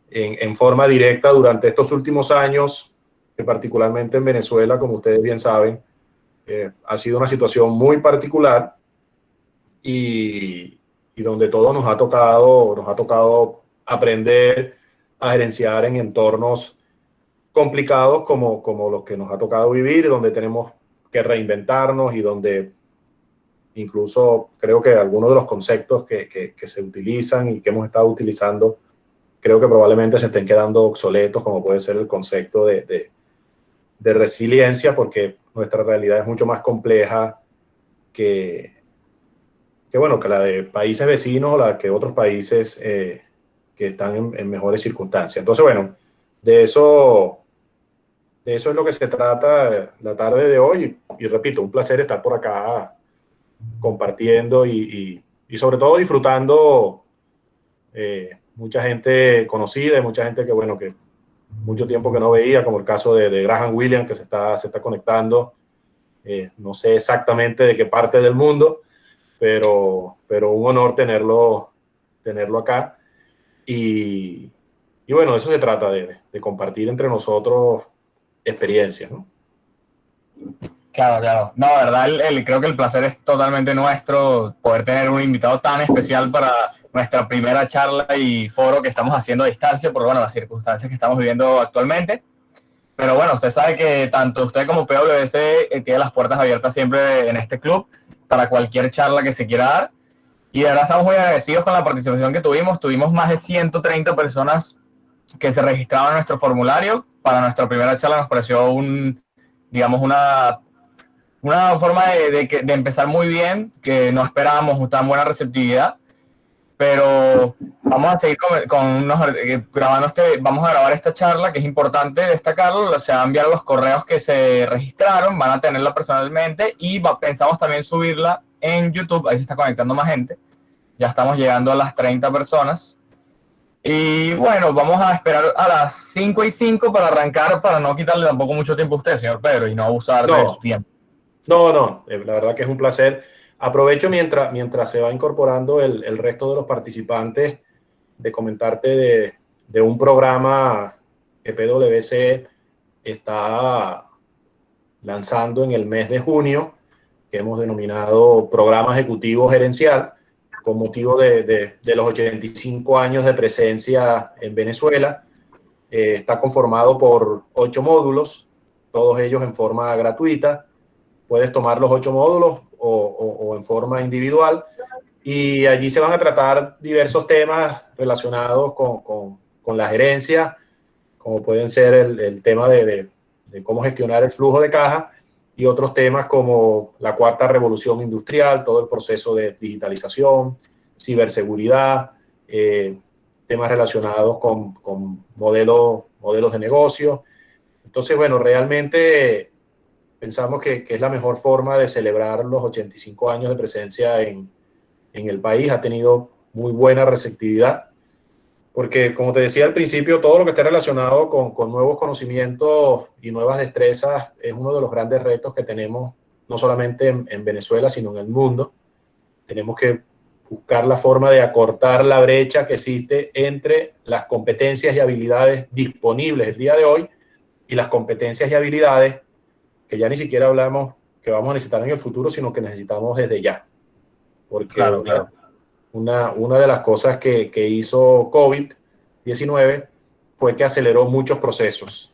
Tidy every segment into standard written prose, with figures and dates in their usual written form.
en forma directa durante estos últimos años, que particularmente en Venezuela, como ustedes bien saben, ha sido una situación muy particular y donde todo nos ha tocado aprender a gerenciar en entornos complicados como los que nos ha tocado vivir, y donde tenemos que reinventarnos y donde incluso creo que algunos de los conceptos que se utilizan y que hemos estado utilizando, creo que probablemente se estén quedando obsoletos, como puede ser el concepto de resiliencia, porque nuestra realidad es mucho más compleja que la de países vecinos o la que otros países que están en mejores circunstancias. Entonces, bueno, de eso es lo que se trata la tarde de hoy. Y repito, un placer estar por acá compartiendo y sobre todo disfrutando mucha gente conocida y mucha gente que mucho tiempo que no veía, como el caso de Graham Williams, que se está conectando. No sé exactamente de qué parte del mundo, pero un honor tenerlo acá. Y bueno, eso se trata de compartir entre nosotros experiencias, ¿no? Claro, claro. No, de verdad, creo que el placer es totalmente nuestro poder tener un invitado tan especial para nuestra primera charla y foro que estamos haciendo a distancia por las circunstancias que estamos viviendo actualmente. Pero bueno, usted sabe que tanto usted como PwC tiene las puertas abiertas siempre en este club para cualquier charla que se quiera dar. Y de verdad estamos muy agradecidos con la participación que tuvimos. Tuvimos más de 130 personas que se registraron en nuestro formulario. Para nuestra primera charla nos pareció una forma de empezar muy bien, que no esperábamos tan buena receptividad. Pero vamos a seguir grabando vamos a grabar esta charla, que es importante destacarlo. Se van a enviar los correos que se registraron, van a tenerla personalmente y pensamos también subirla en YouTube. Ahí se está conectando más gente. Ya estamos llegando a las 30 personas. Y bueno, vamos a esperar a las 5:05 para arrancar, para no quitarle tampoco mucho tiempo a usted, señor Pedro, y no abusar de su tiempo. No, la verdad que es un placer. Aprovecho mientras se va incorporando el resto de los participantes de comentarte de un programa que PwC está lanzando en el mes de junio, que hemos denominado Programa Ejecutivo Gerencial, con motivo de los 85 años de presencia en Venezuela. Está conformado por 8 módulos, todos ellos en forma gratuita. Puedes tomar los 8 módulos o en forma individual, y allí se van a tratar diversos temas relacionados con la gerencia, como pueden ser el tema de cómo gestionar el flujo de caja, y otros temas como la cuarta revolución industrial, todo el proceso de digitalización, ciberseguridad, temas relacionados con modelos de negocio. Entonces, bueno, realmente pensamos que es la mejor forma de celebrar los 85 años de presencia en el país. Ha tenido muy buena receptividad, porque, como te decía al principio, todo lo que esté relacionado con nuevos conocimientos y nuevas destrezas es uno de los grandes retos que tenemos, no solamente en Venezuela, sino en el mundo. Tenemos que buscar la forma de acortar la brecha que existe entre las competencias y habilidades disponibles el día de hoy y las competencias y habilidades que ya ni siquiera hablamos que vamos a necesitar en el futuro, sino que necesitamos desde ya. Porque claro. una de las cosas que hizo COVID-19 fue que aceleró muchos procesos.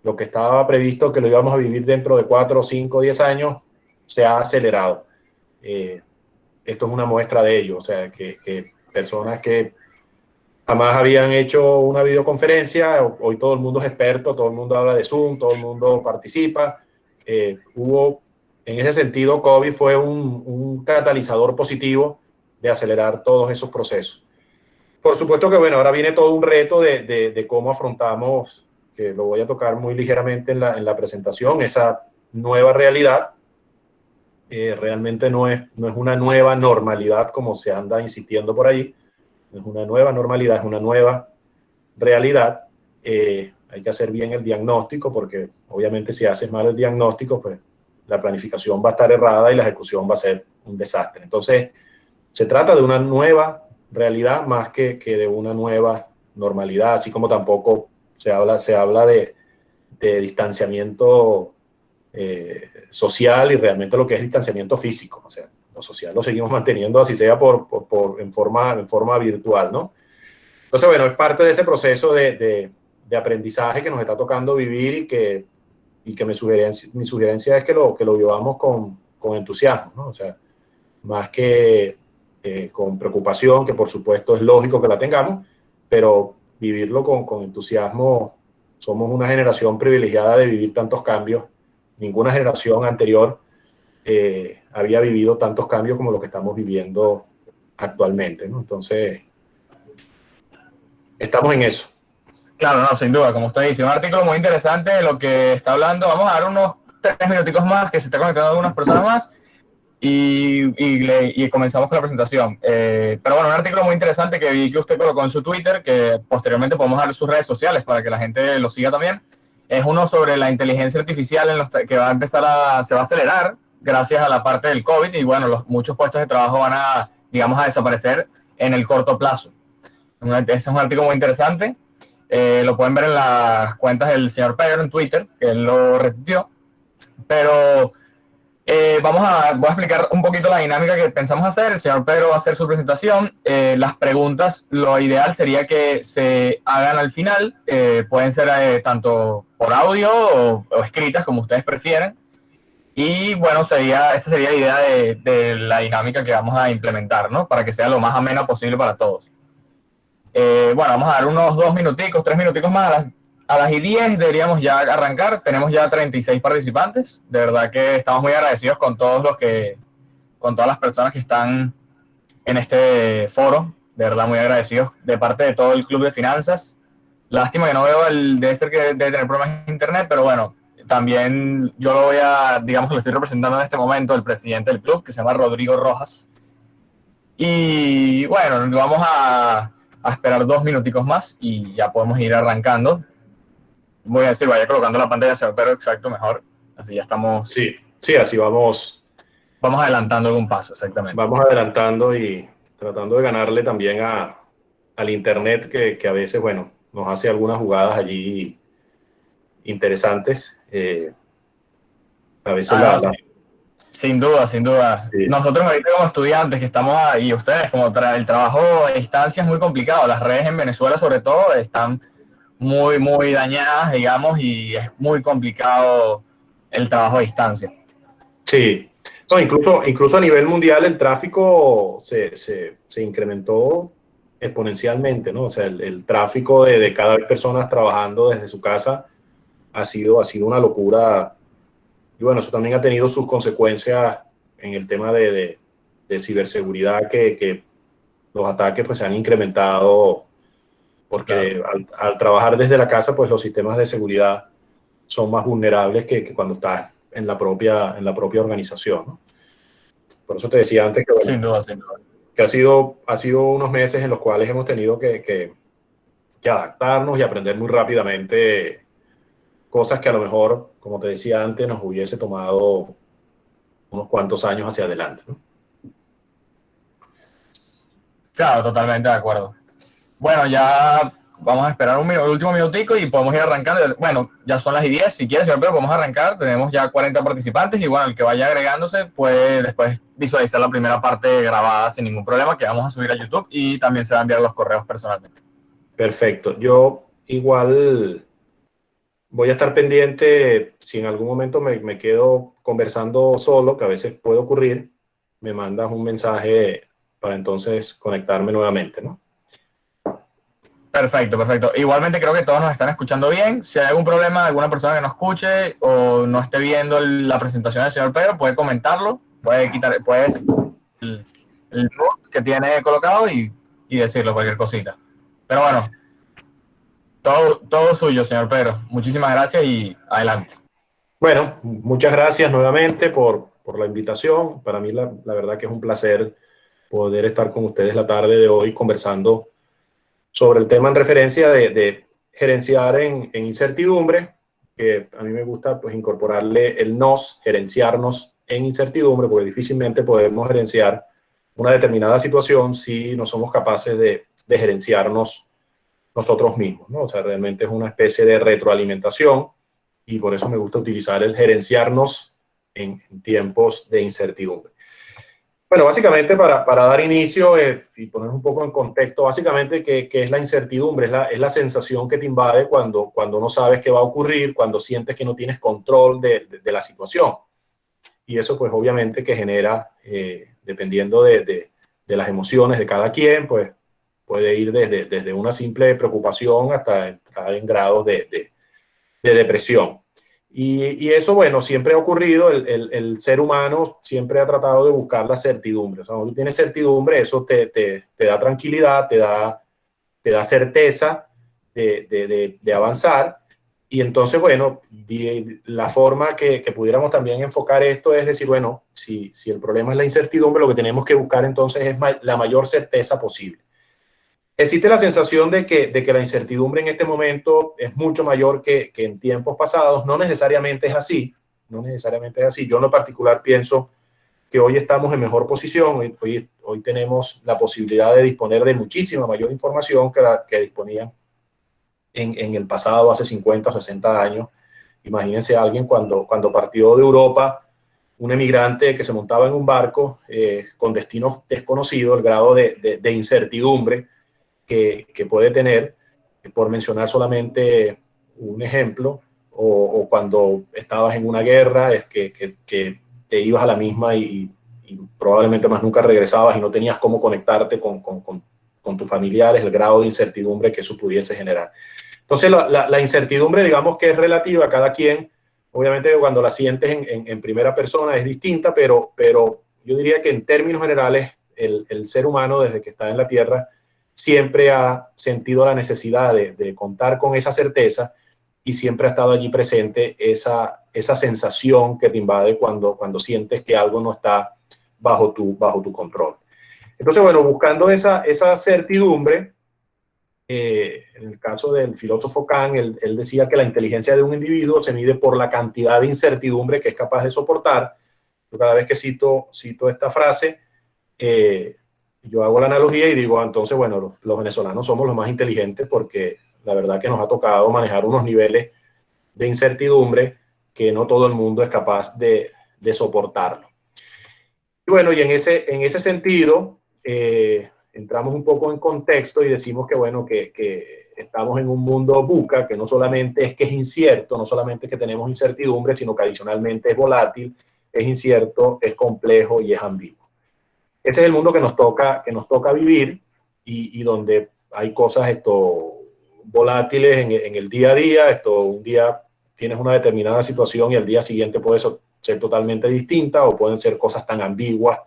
Lo que estaba previsto que lo íbamos a vivir dentro de 4, 5, 10 años, se ha acelerado. Esto es una muestra de ello. O sea, que personas que jamás habían hecho una videoconferencia, hoy todo el mundo es experto, todo el mundo habla de Zoom, todo el mundo participa. En ese sentido, COVID fue un catalizador positivo de acelerar todos esos procesos. Por supuesto que, bueno, ahora viene todo un reto de cómo afrontamos, que lo voy a tocar muy ligeramente en la presentación, esa nueva realidad. Realmente no es una nueva normalidad como se anda insistiendo por ahí. No es una nueva normalidad, es una nueva realidad. Hay que hacer bien el diagnóstico, porque obviamente si haces mal el diagnóstico, pues la planificación va a estar errada y la ejecución va a ser un desastre. Entonces, se trata de una nueva realidad más que de una nueva normalidad, así como tampoco se habla de distanciamiento social y realmente lo que es distanciamiento físico. O sea, lo social lo seguimos manteniendo, así sea en forma virtual, ¿no? Entonces, bueno, es parte de ese proceso de aprendizaje que nos está tocando vivir y que mi sugerencia es que lo vivamos con entusiasmo, ¿no? O sea, más que con preocupación, que por supuesto es lógico que la tengamos, pero vivirlo con entusiasmo. Somos una generación privilegiada de vivir tantos cambios. Ninguna generación anterior había vivido tantos cambios como los que estamos viviendo actualmente, ¿no? Entonces, estamos en eso. Claro, no, sin duda, como usted dice, un artículo muy interesante de lo que está hablando. Vamos a dar unos 3 minuticos más, que se está conectando algunas personas más, y comenzamos con la presentación. Pero bueno, un artículo muy interesante que vi que usted colocó en su Twitter, que posteriormente podemos dar sus redes sociales para que la gente lo siga también. Es uno sobre la inteligencia artificial que va a se va a acelerar gracias a la parte del COVID, y bueno, muchos puestos de trabajo van a, digamos, a desaparecer en el corto plazo. Ese es un artículo muy interesante. Lo pueden ver en las cuentas del señor Pedro en Twitter, que él lo repitió. Pero voy a explicar un poquito la dinámica que pensamos hacer. El señor Pedro va a hacer su presentación. Las preguntas, lo ideal sería que se hagan al final. Pueden ser tanto por audio o escritas, como ustedes prefieran. Y bueno, esta sería la idea de la dinámica que vamos a implementar, ¿no? Para que sea lo más amena posible para todos. Bueno, vamos a dar unos 2 minuticos, 3 minuticos más. A las 10 deberíamos ya arrancar. Tenemos ya 36 participantes. De verdad que estamos muy agradecidos con con todas las personas que están en este foro. De verdad, muy agradecidos de parte de todo el Club de Finanzas. Lástima que no veo debe ser que debe tener problemas de internet, pero bueno, también yo digamos que lo estoy representando en este momento, el presidente del club, que se llama Rodrigo Rojas. Y bueno, vamos a esperar 2 minuticos más y ya podemos ir arrancando. Voy a decir, vaya colocando la pantalla, pero exacto, mejor. Así ya estamos. Sí, así vamos. Vamos adelantando algún paso, exactamente. Vamos adelantando y tratando de ganarle también al internet, que a veces, bueno, nos hace algunas jugadas allí interesantes. A veces Sin duda, sin duda. Sí. Nosotros ahorita como estudiantes que estamos ahí, y ustedes, como el trabajo a distancia es muy complicado. Las redes en Venezuela, sobre todo, están muy, muy dañadas, digamos, y es muy complicado el trabajo a distancia. Sí. No, incluso a nivel mundial el tráfico se incrementó exponencialmente, ¿no? O sea, el tráfico de cada vez personas trabajando desde su casa ha sido una locura. Y bueno, eso también ha tenido sus consecuencias en el tema de ciberseguridad, que los ataques pues se han incrementado porque Claro. al trabajar desde la casa, pues los sistemas de seguridad son más vulnerables que cuando estás en la propia organización, ¿no? Por eso te decía antes que, bueno, Sin duda, sin duda. Que ha sido unos meses en los cuales hemos tenido que adaptarnos y aprender muy rápidamente cosas que a lo mejor, como te decía antes, nos hubiese tomado unos cuantos años hacia adelante, ¿no? Claro, totalmente de acuerdo. Bueno, ya vamos a esperar el último minutico y podemos ir arrancando. Bueno, ya son las 10. Si quieres, señor Pedro, podemos arrancar. Tenemos ya 40 participantes y bueno, el que vaya agregándose puede después visualizar la primera parte grabada sin ningún problema, que vamos a subir a YouTube, y también se va a enviar los correos personalmente. Perfecto. Yo igual voy a estar pendiente. Si en algún momento me quedo conversando solo, que a veces puede ocurrir, me mandas un mensaje para entonces conectarme nuevamente, ¿no? Perfecto, perfecto. Igualmente creo que todos nos están escuchando bien. Si hay algún problema, alguna persona que no escuche o no esté viendo la presentación del señor Pedro, puede comentarlo, puede el mute que tiene colocado y decirlo, cualquier cosita. Pero bueno, todo suyo, señor Pedro. Muchísimas gracias y adelante. Bueno, muchas gracias nuevamente por la invitación. Para mí la verdad que es un placer poder estar con ustedes la tarde de hoy conversando sobre el tema en referencia de gerenciar en incertidumbre, que a mí me gusta pues incorporarle el nos, gerenciarnos en incertidumbre, porque difícilmente podemos gerenciar una determinada situación si no somos capaces de gerenciarnos nosotros mismos, ¿no? O sea, realmente es una especie de retroalimentación y por eso me gusta utilizar el gerenciarnos en tiempos de incertidumbre. Bueno, básicamente para dar inicio y poner un poco en contexto, básicamente, ¿qué es la incertidumbre? Es la sensación que te invade cuando no sabes qué va a ocurrir, cuando sientes que no tienes control de la situación. Y eso, pues, obviamente que genera, dependiendo de las emociones de cada quien, pues, puede ir desde una simple preocupación hasta entrar en grados de depresión. Y eso, bueno, siempre ha ocurrido, el ser humano siempre ha tratado de buscar la certidumbre. O sea, cuando tú tienes certidumbre, eso te da tranquilidad, te da certeza de avanzar. Y entonces, bueno, la forma que pudiéramos también enfocar esto es decir, bueno, si el problema es la incertidumbre, lo que tenemos que buscar entonces es la mayor certeza posible. Existe la sensación de que la incertidumbre en este momento es mucho mayor que en tiempos pasados. No necesariamente es así. No necesariamente es así. Yo en lo particular pienso que hoy estamos en mejor posición. Hoy tenemos la posibilidad de disponer de muchísima mayor información que la que disponían en el pasado, hace 50 o 60 años. Imagínense a alguien cuando partió de Europa, un emigrante que se montaba en un barco con destinos desconocidos, el grado de incertidumbre que puede tener, por mencionar solamente un ejemplo, o cuando estabas en una guerra, es que te ibas a la misma y probablemente más nunca regresabas y no tenías cómo conectarte con tus familiares, el grado de incertidumbre que eso pudiese generar. Entonces, la incertidumbre, digamos que es relativa a cada quien. Obviamente, cuando la sientes en primera persona es distinta, pero yo diría que en términos generales, el ser humano, desde que está en la Tierra, siempre ha sentido la necesidad de contar con esa certeza y siempre ha estado allí presente esa sensación que te invade cuando sientes que algo no está bajo tu control. Entonces, bueno, buscando esa certidumbre, en el caso del filósofo Kant, él decía que la inteligencia de un individuo se mide por la cantidad de incertidumbre que es capaz de soportar. Yo cada vez que cito esta frase, yo hago la analogía y digo, entonces, bueno, los venezolanos somos los más inteligentes porque la verdad que nos ha tocado manejar unos niveles de incertidumbre que no todo el mundo es capaz de soportarlo. Y bueno, y en ese sentido, entramos un poco en contexto y decimos que, bueno, que estamos en un mundo VUCA, que no solamente es que es incierto, no solamente es que tenemos incertidumbre, sino que adicionalmente es volátil, es incierto, es complejo y es ambiguo. Ese es el mundo que nos toca vivir y donde hay cosas volátiles en el día a día. Un día tienes una determinada situación y al día siguiente puede ser totalmente distinta, o pueden ser cosas tan ambiguas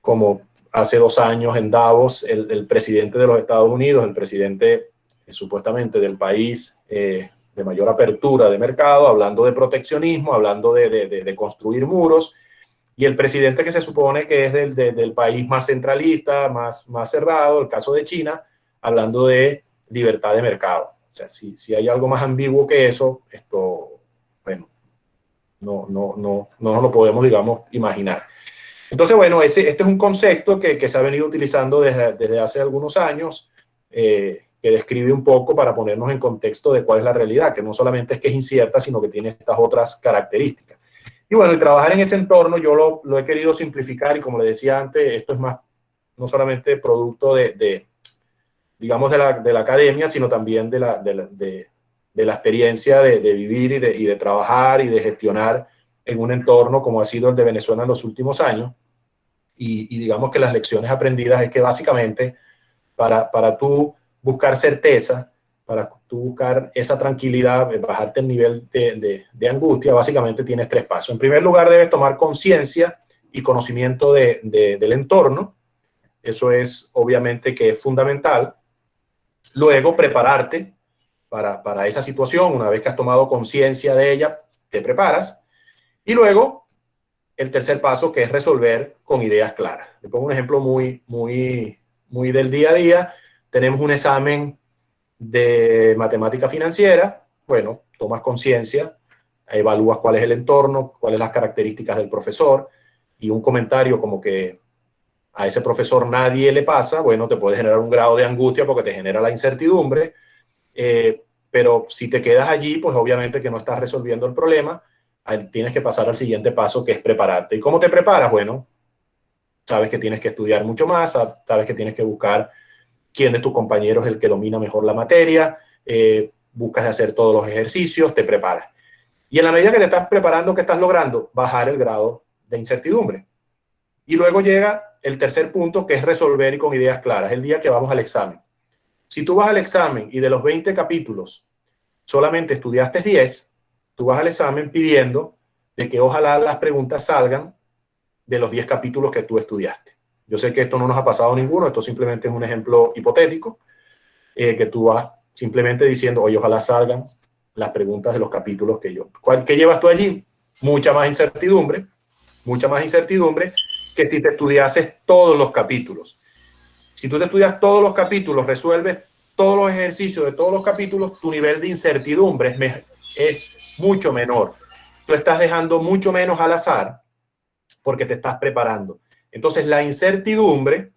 como hace 2 años en Davos, el presidente de los Estados Unidos, el presidente supuestamente del país de mayor apertura de mercado, hablando de proteccionismo, hablando de construir muros, y el presidente que se supone que es del país más centralista, más cerrado, el caso de China, hablando de libertad de mercado. O sea, si hay algo más ambiguo que eso, bueno, no lo podemos, digamos, imaginar. Entonces, bueno, este es un concepto que se ha venido utilizando desde hace algunos años, que describe un poco para ponernos en contexto de cuál es la realidad, que no solamente es que es incierta, sino que tiene estas otras características. Y bueno, y trabajar en ese entorno yo lo he querido simplificar y, como le decía antes, esto es más no solamente producto digamos, de la academia, sino también de la experiencia de vivir y de trabajar y de gestionar en un entorno como ha sido el de Venezuela en los últimos años. Y digamos que las lecciones aprendidas es que básicamente para tú buscar certeza, para tú buscar esa tranquilidad, bajarte el nivel de angustia, básicamente tienes 3 pasos. En primer lugar, debes tomar conciencia y conocimiento del entorno. Eso es obviamente que es fundamental. Luego, prepararte para esa situación. Una vez que has tomado conciencia de ella, te preparas. Y luego, el tercer paso, que es resolver con ideas claras. Le pongo un ejemplo muy del día a día. Tenemos un examen de matemática financiera. Bueno, tomas conciencia, evalúas cuál es el entorno, cuáles son las características del profesor, y un comentario como que a ese profesor nadie le pasa, bueno, te puede generar un grado de angustia porque te genera la incertidumbre, pero si te quedas allí, pues obviamente que no estás resolviendo el problema, tienes que pasar al siguiente paso, que es prepararte. ¿Y cómo te preparas? Bueno, sabes que tienes que estudiar mucho más, sabes que tienes que buscar quién de tus compañeros es el que domina mejor la materia, buscas de hacer todos los ejercicios, te preparas. Y en la medida que te estás preparando, ¿qué estás logrando? Bajar el grado de incertidumbre. Y luego llega el tercer punto, que es resolver y con ideas claras, el día que vamos al examen. Si tú vas al examen y de los 20 capítulos solamente estudiaste 10, tú vas al examen pidiendo de que ojalá las preguntas salgan de los 10 capítulos que tú estudiaste. Yo sé que esto no nos ha pasado a ninguno, esto simplemente es un ejemplo hipotético, que tú vas simplemente diciendo, oye, ojalá salgan las preguntas de los capítulos que yo. ¿Qué llevas tú allí? Mucha más incertidumbre que si te estudiases todos los capítulos. Si tú te estudias todos los capítulos, resuelves todos los ejercicios de todos los capítulos, tu nivel de incertidumbre es mucho menor. Tú estás dejando mucho menos al azar porque te estás preparando. Entonces, la incertidumbre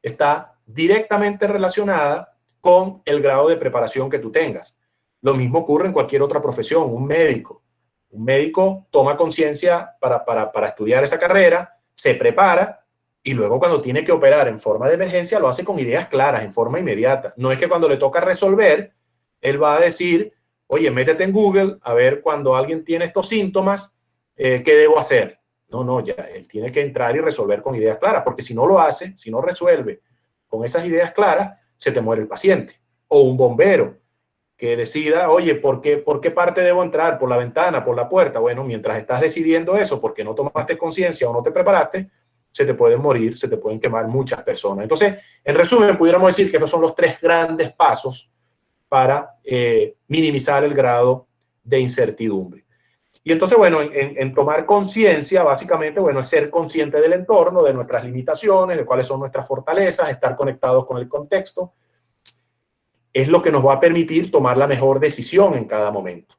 está directamente relacionada con el grado de preparación que tú tengas. Lo mismo ocurre en cualquier otra profesión. Un médico toma conciencia para estudiar esa carrera, se prepara y luego cuando tiene que operar en forma de emergencia lo hace con ideas claras, en forma inmediata. No es que cuando le toca resolver, él va a decir, oye, métete en Google a ver cuando alguien tiene estos síntomas, ¿qué debo hacer? No, ya, él tiene que entrar y resolver con ideas claras, porque si no lo hace, si no resuelve con esas ideas claras, se te muere el paciente. O un bombero que decida, oye, ¿por qué parte debo entrar? ¿Por la ventana? ¿Por la puerta? Bueno, mientras estás decidiendo eso, porque no tomaste conciencia o no te preparaste, se te pueden morir, se te pueden quemar muchas personas. Entonces, en resumen, pudiéramos decir que esos son los 3 grandes pasos para minimizar el grado de incertidumbre. Y entonces, bueno, en tomar conciencia, básicamente, bueno, es ser consciente del entorno, de nuestras limitaciones, de cuáles son nuestras fortalezas, estar conectados con el contexto, es lo que nos va a permitir tomar la mejor decisión en cada momento.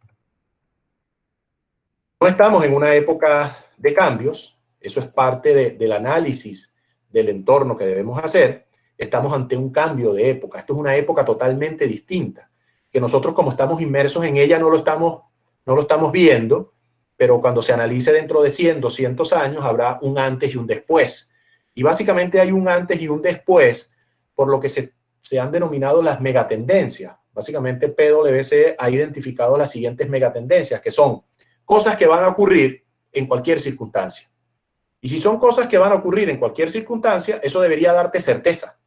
No estamos en una época de cambios, eso es parte del análisis del entorno que debemos hacer. Estamos ante un cambio de época, esto es una época totalmente distinta, que nosotros como estamos inmersos en ella no lo estamos viendo, pero cuando se analice dentro de 100, 200 años habrá un antes y un después. Y básicamente hay un antes y un después por lo que se han denominado las megatendencias. Básicamente PwC ha identificado las siguientes megatendencias, que son cosas que van a ocurrir en cualquier circunstancia. Y si son cosas que van a ocurrir en cualquier circunstancia, eso debería darte certeza.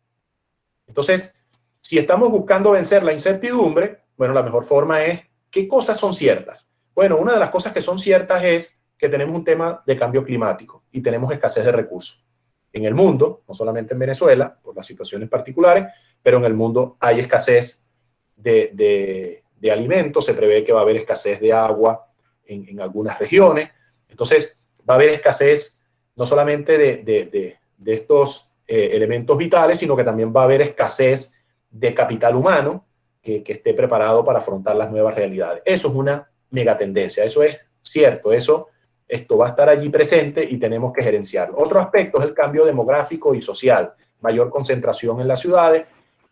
Entonces, si estamos buscando vencer la incertidumbre, bueno, la mejor forma es, ¿qué cosas son ciertas? Bueno, una de las cosas que son ciertas es que tenemos un tema de cambio climático y tenemos escasez de recursos. En el mundo, no solamente en Venezuela, por las situaciones particulares, pero en el mundo hay escasez de alimentos, se prevé que va a haber escasez de agua en algunas regiones. Entonces, va a haber escasez no solamente de estos elementos vitales, sino que también va a haber escasez de capital humano que esté preparado para afrontar las nuevas realidades. Eso es una megatendencia, eso es cierto, esto va a estar allí presente y tenemos que gerenciarlo. Otro aspecto es el cambio demográfico y social, mayor concentración en las ciudades,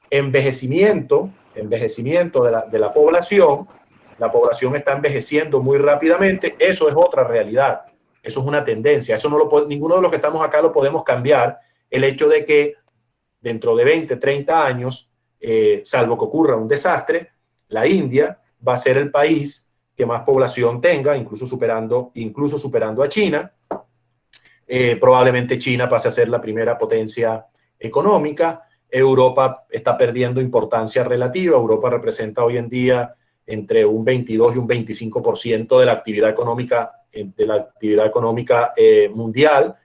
envejecimiento de la población está envejeciendo muy rápidamente, eso es otra realidad, eso es una tendencia, eso ninguno de los que estamos acá lo podemos cambiar, el hecho de que dentro de 20, 30 años, salvo que ocurra un desastre, la India va a ser el país que más población tenga, incluso superando a China. Probablemente China pase a ser la primera potencia económica. Europa está perdiendo importancia relativa. Europa representa hoy en día entre un 22 y un 25% de la actividad económica mundial,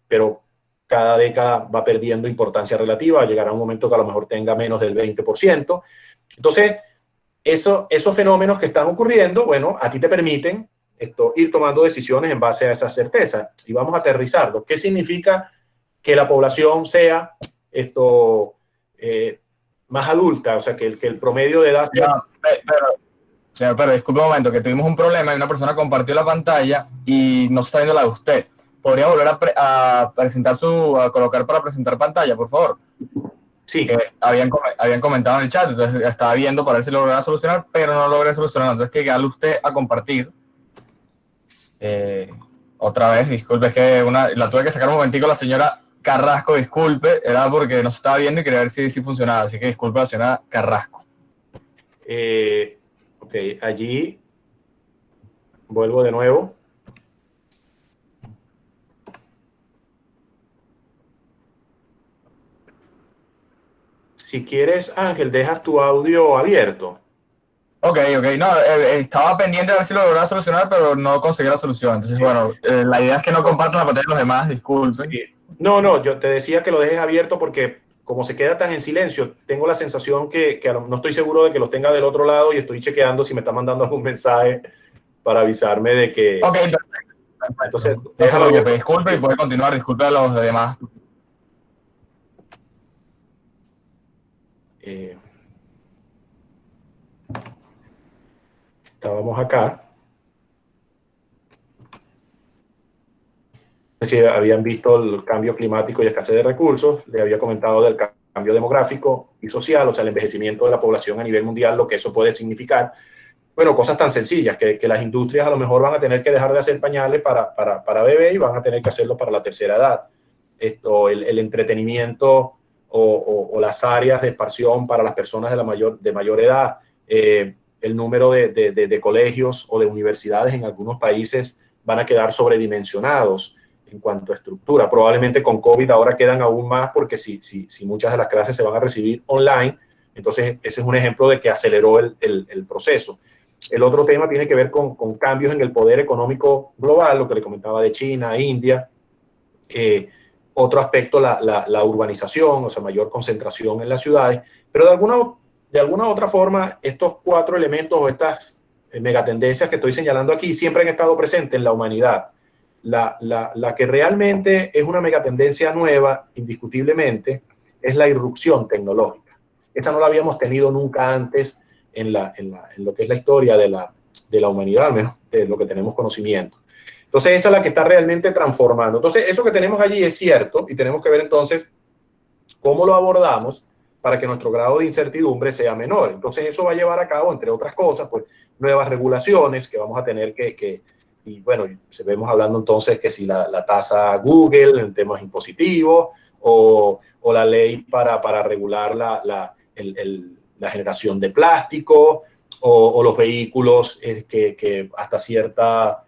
pero cada década va perdiendo importancia relativa, llegará un momento que a lo mejor tenga menos del 20%. Entonces, esos fenómenos que están ocurriendo, bueno, a ti te permiten ir tomando decisiones en base a esa certeza. Y vamos a aterrizarlo. ¿Qué significa que la población sea más adulta? O sea, que el promedio de edad... Señor, pero disculpe un momento, que tuvimos un problema y una persona compartió la pantalla y no se está viendo la de usted. ¿podría volver a presentar a colocar para presentar pantalla, por favor? Sí. Que habían comentado en el chat, entonces estaba viendo para ver si lo lograba solucionar, pero no lo logré solucionar. Entonces, que darle usted a compartir. Otra vez, disculpe, es que la tuve que sacar un momentico la señora Carrasco, disculpe, era porque no se estaba viendo y quería ver si funcionaba, así que disculpe la señora Carrasco. Ok, allí vuelvo de nuevo. Si quieres, Ángel, dejas tu audio abierto. Ok, no, estaba pendiente de ver si lo lograba solucionar, pero no conseguí la solución. Entonces, sí. Bueno, la idea es que no compartan la pantalla de los demás, disculpen. Sí. No, yo te decía que lo dejes abierto porque como se queda tan en silencio, tengo la sensación que no estoy seguro de que los tenga del otro lado y estoy chequeando si me está mandando algún mensaje para avisarme de que... Ok, perfecto. Entonces, no se preocupe, disculpe y puede continuar, disculpe a los demás. Estábamos acá. Es decir, habían visto el cambio climático y escasez de recursos, le había comentado del cambio demográfico y social, o sea, el envejecimiento de la población a nivel mundial, lo que eso puede significar. Bueno, cosas tan sencillas, que las industrias a lo mejor van a tener que dejar de hacer pañales para bebé y van a tener que hacerlo para la tercera edad. El entretenimiento o las áreas de expansión para las personas de mayor edad, el número de colegios o de universidades en algunos países van a quedar sobredimensionados en cuanto a estructura. Probablemente con COVID ahora quedan aún más porque si muchas de las clases se van a recibir online, entonces ese es un ejemplo de que aceleró el proceso. El otro tema tiene que ver con cambios en el poder económico global, lo que le comentaba de China, India. Otro aspecto, la urbanización, o sea, mayor concentración en las ciudades. Pero de alguna otra forma, estos cuatro elementos o estas megatendencias que estoy señalando aquí siempre han estado presentes en la humanidad. La que realmente es una megatendencia nueva, indiscutiblemente, es la irrupción tecnológica. Esta no la habíamos tenido nunca antes en lo que es la historia de la humanidad, al menos de lo que tenemos conocimiento. Entonces, esa es la que está realmente transformando. Entonces, eso que tenemos allí es cierto y tenemos que ver entonces cómo lo abordamos para que nuestro grado de incertidumbre sea menor. Entonces, eso va a llevar a cabo, entre otras cosas, pues, nuevas regulaciones que vamos a tener y bueno, vemos hablando entonces que si la tasa Google en temas impositivos o la ley para regular la generación de plástico o los vehículos que hasta cierta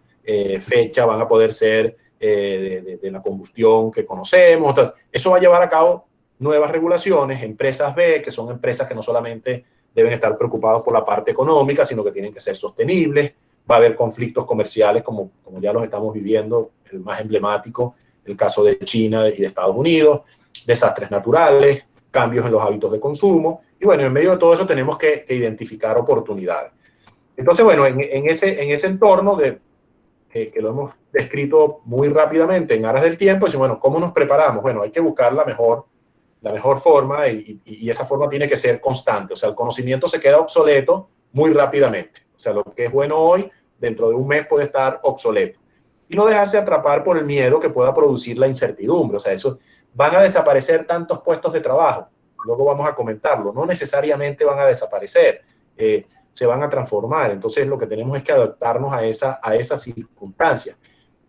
fecha van a poder ser de la combustión que conocemos. Entonces, eso va a llevar a cabo nuevas regulaciones, empresas B, que son empresas que no solamente deben estar preocupadas por la parte económica, sino que tienen que ser sostenibles. Va a haber conflictos comerciales como ya los estamos viviendo, el más emblemático, el caso de China y de Estados Unidos, desastres naturales, cambios en los hábitos de consumo. Y bueno, en medio de todo eso tenemos que identificar oportunidades. Entonces, bueno, en ese entorno que lo hemos descrito muy rápidamente en aras del tiempo, y bueno, ¿cómo nos preparamos? Bueno, hay que buscar la mejor forma y esa forma tiene que ser constante. O sea, el conocimiento se queda obsoleto muy rápidamente. O sea, lo que es bueno hoy, dentro de un mes puede estar obsoleto. Y no dejarse atrapar por el miedo que pueda producir la incertidumbre. O sea, van a desaparecer tantos puestos de trabajo. Luego vamos a comentarlo. No necesariamente van a desaparecer. Se van a transformar. Entonces, lo que tenemos es que adaptarnos a esas circunstancias.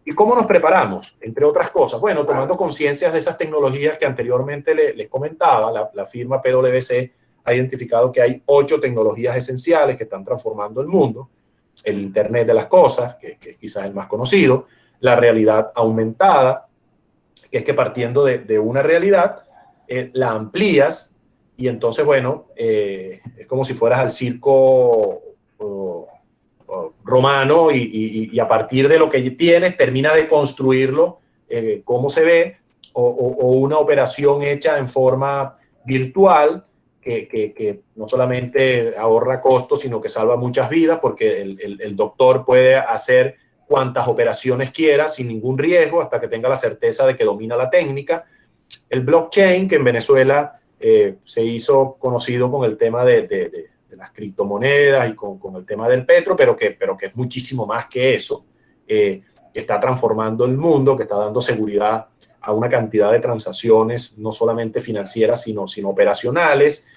¿Y cómo nos preparamos? Entre otras cosas, bueno, tomando conciencias de esas tecnologías que anteriormente les comentaba, la firma PwC ha identificado que hay 8 tecnologías esenciales que están transformando el mundo. El Internet de las cosas, que es quizás el más conocido, la realidad aumentada, que es que partiendo de una realidad, la amplías y entonces, bueno, es como si fueras al circo romano y a partir de lo que tienes terminas de construirlo, cómo se ve, o una operación hecha en forma virtual que no solamente ahorra costos, sino que salva muchas vidas porque el doctor puede hacer cuantas operaciones quiera sin ningún riesgo hasta que tenga la certeza de que domina la técnica. El blockchain, que en Venezuela se hizo conocido con el tema de las criptomonedas y con el tema del petro, pero que es muchísimo más que eso. está transformando el mundo, que está dando seguridad a una cantidad de transacciones, no solamente financieras, sino operacionales.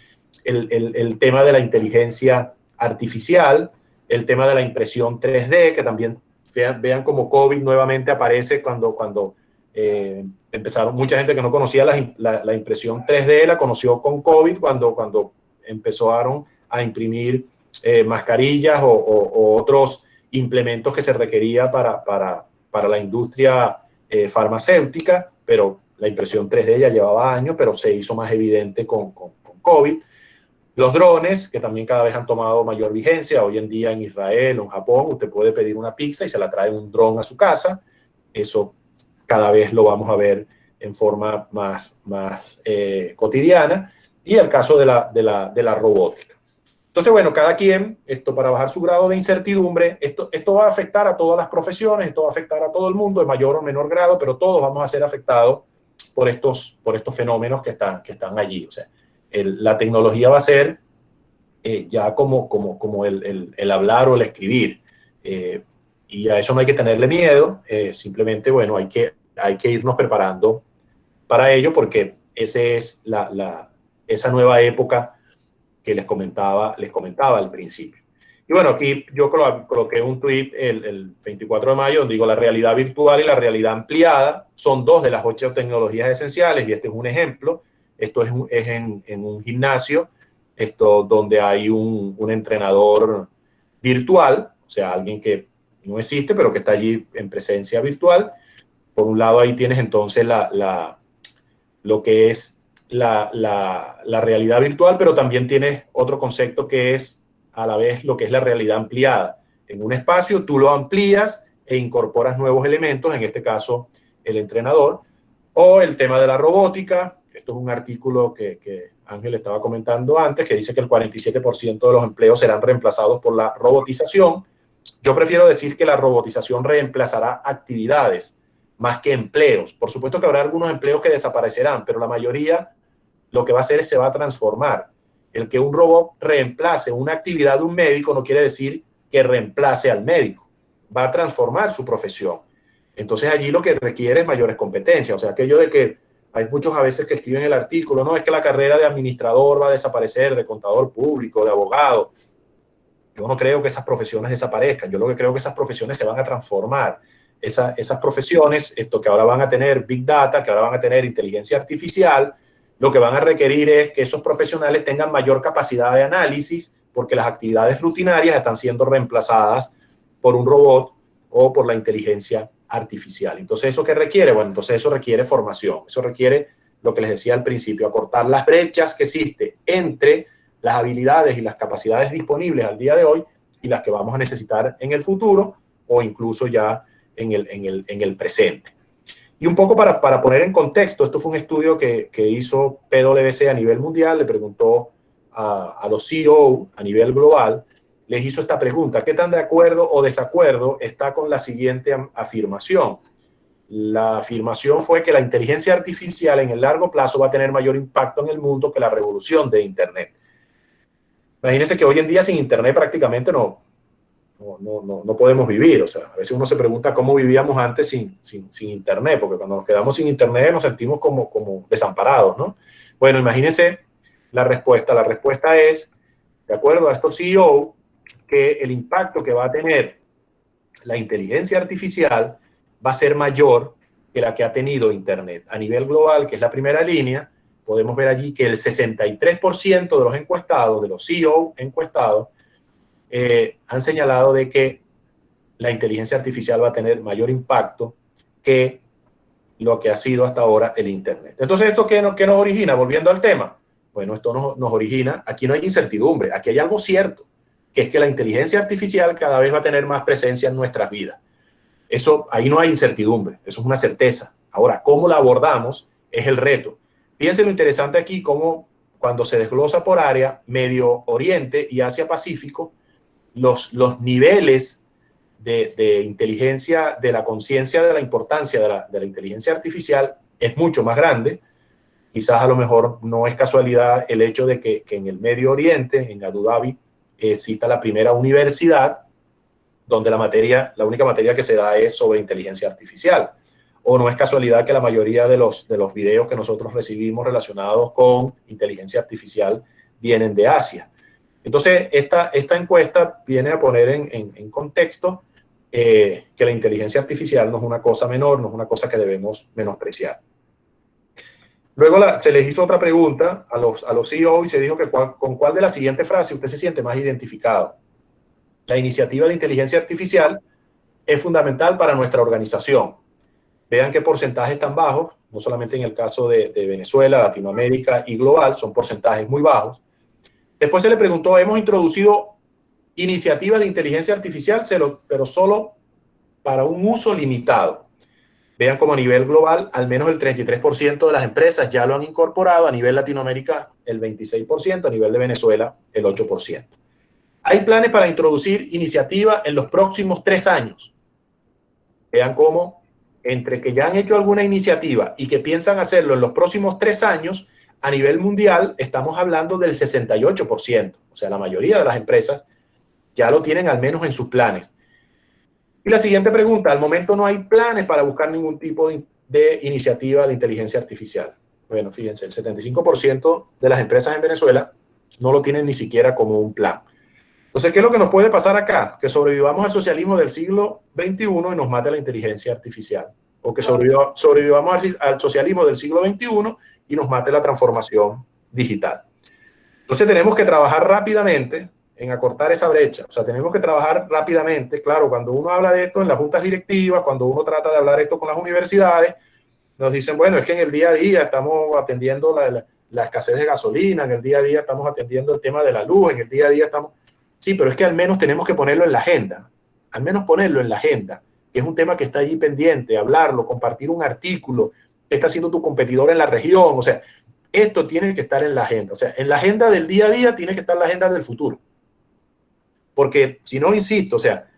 El tema de la inteligencia artificial, el tema de la impresión 3D, que también vean como COVID nuevamente aparece cuando empezaron, mucha gente que no conocía la impresión 3D, la conoció con COVID cuando empezaron a imprimir mascarillas o otros implementos que se requería para la industria farmacéutica, pero la impresión 3D ya llevaba años, pero se hizo más evidente con COVID. Los drones, que también cada vez han tomado mayor vigencia. Hoy en día en Israel o en Japón, usted puede pedir una pizza y se la trae un dron a su casa. Eso cada vez lo vamos a ver en forma más cotidiana. Y el caso de la robótica. Entonces, bueno, cada quien, para bajar su grado de incertidumbre, esto va a afectar a todas las profesiones, esto va a afectar a todo el mundo en mayor o menor grado, pero todos vamos a ser afectados por estos fenómenos que están allí. O sea, la tecnología va a ser ya como el hablar o el escribir. Y a eso no hay que tenerle miedo, simplemente, bueno, hay que irnos preparando para ello, porque esa es esa nueva época que les comentaba al principio. Y bueno, aquí yo coloqué un tweet el 24 de mayo donde digo: la realidad virtual y la realidad ampliada son dos de las 8 tecnologías esenciales, y este es un ejemplo. Esto es en un gimnasio, donde hay un entrenador virtual, o sea, alguien que no existe, pero que está allí en presencia virtual. Por un lado, ahí tienes entonces lo que es la realidad virtual, pero también tienes otro concepto que es a la vez lo que es la realidad ampliada. En un espacio tú lo amplías e incorporas nuevos elementos, en este caso el entrenador, o el tema de la robótica. Esto es un artículo que Ángel estaba comentando antes, que dice que el 47% de los empleos serán reemplazados por la robotización. Yo prefiero decir que la robotización reemplazará actividades más que empleos. Por supuesto que habrá algunos empleos que desaparecerán, pero la mayoría lo que va a hacer es se va a transformar. El que un robot reemplace una actividad de un médico no quiere decir que reemplace al médico. Va a transformar su profesión. Entonces allí lo que requiere es mayores competencias. O sea, aquello de que hay muchos a veces que escriben el artículo, no, es que la carrera de administrador va a desaparecer, de contador público, de abogado. Yo no creo que esas profesiones desaparezcan. Yo lo que creo que esas profesiones se van a transformar. Esas profesiones, que ahora van a tener Big Data, que ahora van a tener inteligencia artificial, lo que van a requerir es que esos profesionales tengan mayor capacidad de análisis, porque las actividades rutinarias están siendo reemplazadas por un robot o por la inteligencia artificial. Entonces, ¿eso qué requiere? Bueno, entonces eso requiere formación. Eso requiere lo que les decía al principio, acortar las brechas que existen entre las habilidades y las capacidades disponibles al día de hoy y las que vamos a necesitar en el futuro o incluso ya en el presente. Y un poco para poner en contexto, esto fue un estudio que hizo PwC a nivel mundial, le preguntó a los CEO a nivel global, les hizo esta pregunta: ¿qué tan de acuerdo o desacuerdo está con la siguiente afirmación? La afirmación fue que la inteligencia artificial en el largo plazo va a tener mayor impacto en el mundo que la revolución de Internet. Imagínense que hoy en día sin Internet prácticamente no podemos vivir. O sea, a veces uno se pregunta cómo vivíamos antes sin Internet, porque cuando nos quedamos sin Internet nos sentimos como desamparados, ¿no? Bueno, imagínense la respuesta. La respuesta es, de acuerdo a estos CEO, que el impacto que va a tener la inteligencia artificial va a ser mayor que la que ha tenido Internet. A nivel global, que es la primera línea, podemos ver allí que el 63% de los encuestados, de los CEO encuestados, han señalado de que la inteligencia artificial va a tener mayor impacto que lo que ha sido hasta ahora el Internet. Entonces, ¿esto qué nos origina? Volviendo al tema. Bueno, esto nos origina, aquí no hay incertidumbre, aquí hay algo cierto, que es que la inteligencia artificial cada vez va a tener más presencia en nuestras vidas. Eso, ahí no hay incertidumbre, eso es una certeza. Ahora, ¿cómo la abordamos? Es el reto. Fíjense lo interesante aquí, cómo cuando se desglosa por área, Medio Oriente y Asia Pacífico, los niveles de inteligencia, de la conciencia de la importancia de la inteligencia artificial es mucho más grande. Quizás a lo mejor no es casualidad el hecho de que en el Medio Oriente, en Abu Dhabi, exista la primera universidad donde la única materia que se da es sobre inteligencia artificial. O no es casualidad que la mayoría de los videos que nosotros recibimos relacionados con inteligencia artificial vienen de Asia. Entonces, esta encuesta viene a poner en contexto que la inteligencia artificial no es una cosa menor, no es una cosa que debemos menospreciar. Luego se les hizo otra pregunta a los CEO y se dijo que con cuál de las siguientes frases usted se siente más identificado. La iniciativa de inteligencia artificial es fundamental para nuestra organización. Vean qué porcentajes tan bajos, no solamente en el caso de Venezuela, Latinoamérica y global, son porcentajes muy bajos. Después se le preguntó, hemos introducido iniciativas de inteligencia artificial, pero solo para un uso limitado. Vean como a nivel global, al menos el 33% de las empresas ya lo han incorporado, a nivel Latinoamérica el 26%, a nivel de Venezuela el 8%. Hay planes para introducir iniciativa en los próximos 3 años. Vean cómo entre que ya han hecho alguna iniciativa y que piensan hacerlo en los próximos 3 años, a nivel mundial estamos hablando del 68%. O sea, la mayoría de las empresas ya lo tienen al menos en sus planes. Y la siguiente pregunta, al momento no hay planes para buscar ningún tipo de iniciativa de inteligencia artificial. Bueno, fíjense, el 75% de las empresas en Venezuela no lo tienen ni siquiera como un plan. Entonces, ¿qué es lo que nos puede pasar acá? Que sobrevivamos al socialismo del siglo XXI y nos mate la inteligencia artificial. O que sobrevivamos al socialismo del siglo XXI y nos mate la transformación digital. Entonces, tenemos que trabajar rápidamente en acortar esa brecha. O sea, tenemos que trabajar rápidamente. Claro, cuando uno habla de esto en las juntas directivas, cuando uno trata de hablar esto con las universidades, nos dicen, bueno, es que en el día a día estamos atendiendo la escasez de gasolina, en el día a día estamos atendiendo el tema de la luz, en el día a día estamos... Sí, pero es que al menos tenemos que ponerlo en la agenda. Al menos ponerlo en la agenda, que es un tema que está allí pendiente, hablarlo, compartir un artículo, que está haciendo tu competidor en la región. O sea, esto tiene que estar en la agenda. O sea, en la agenda del día a día tiene que estar la agenda del futuro. Porque si no, insisto, o sea,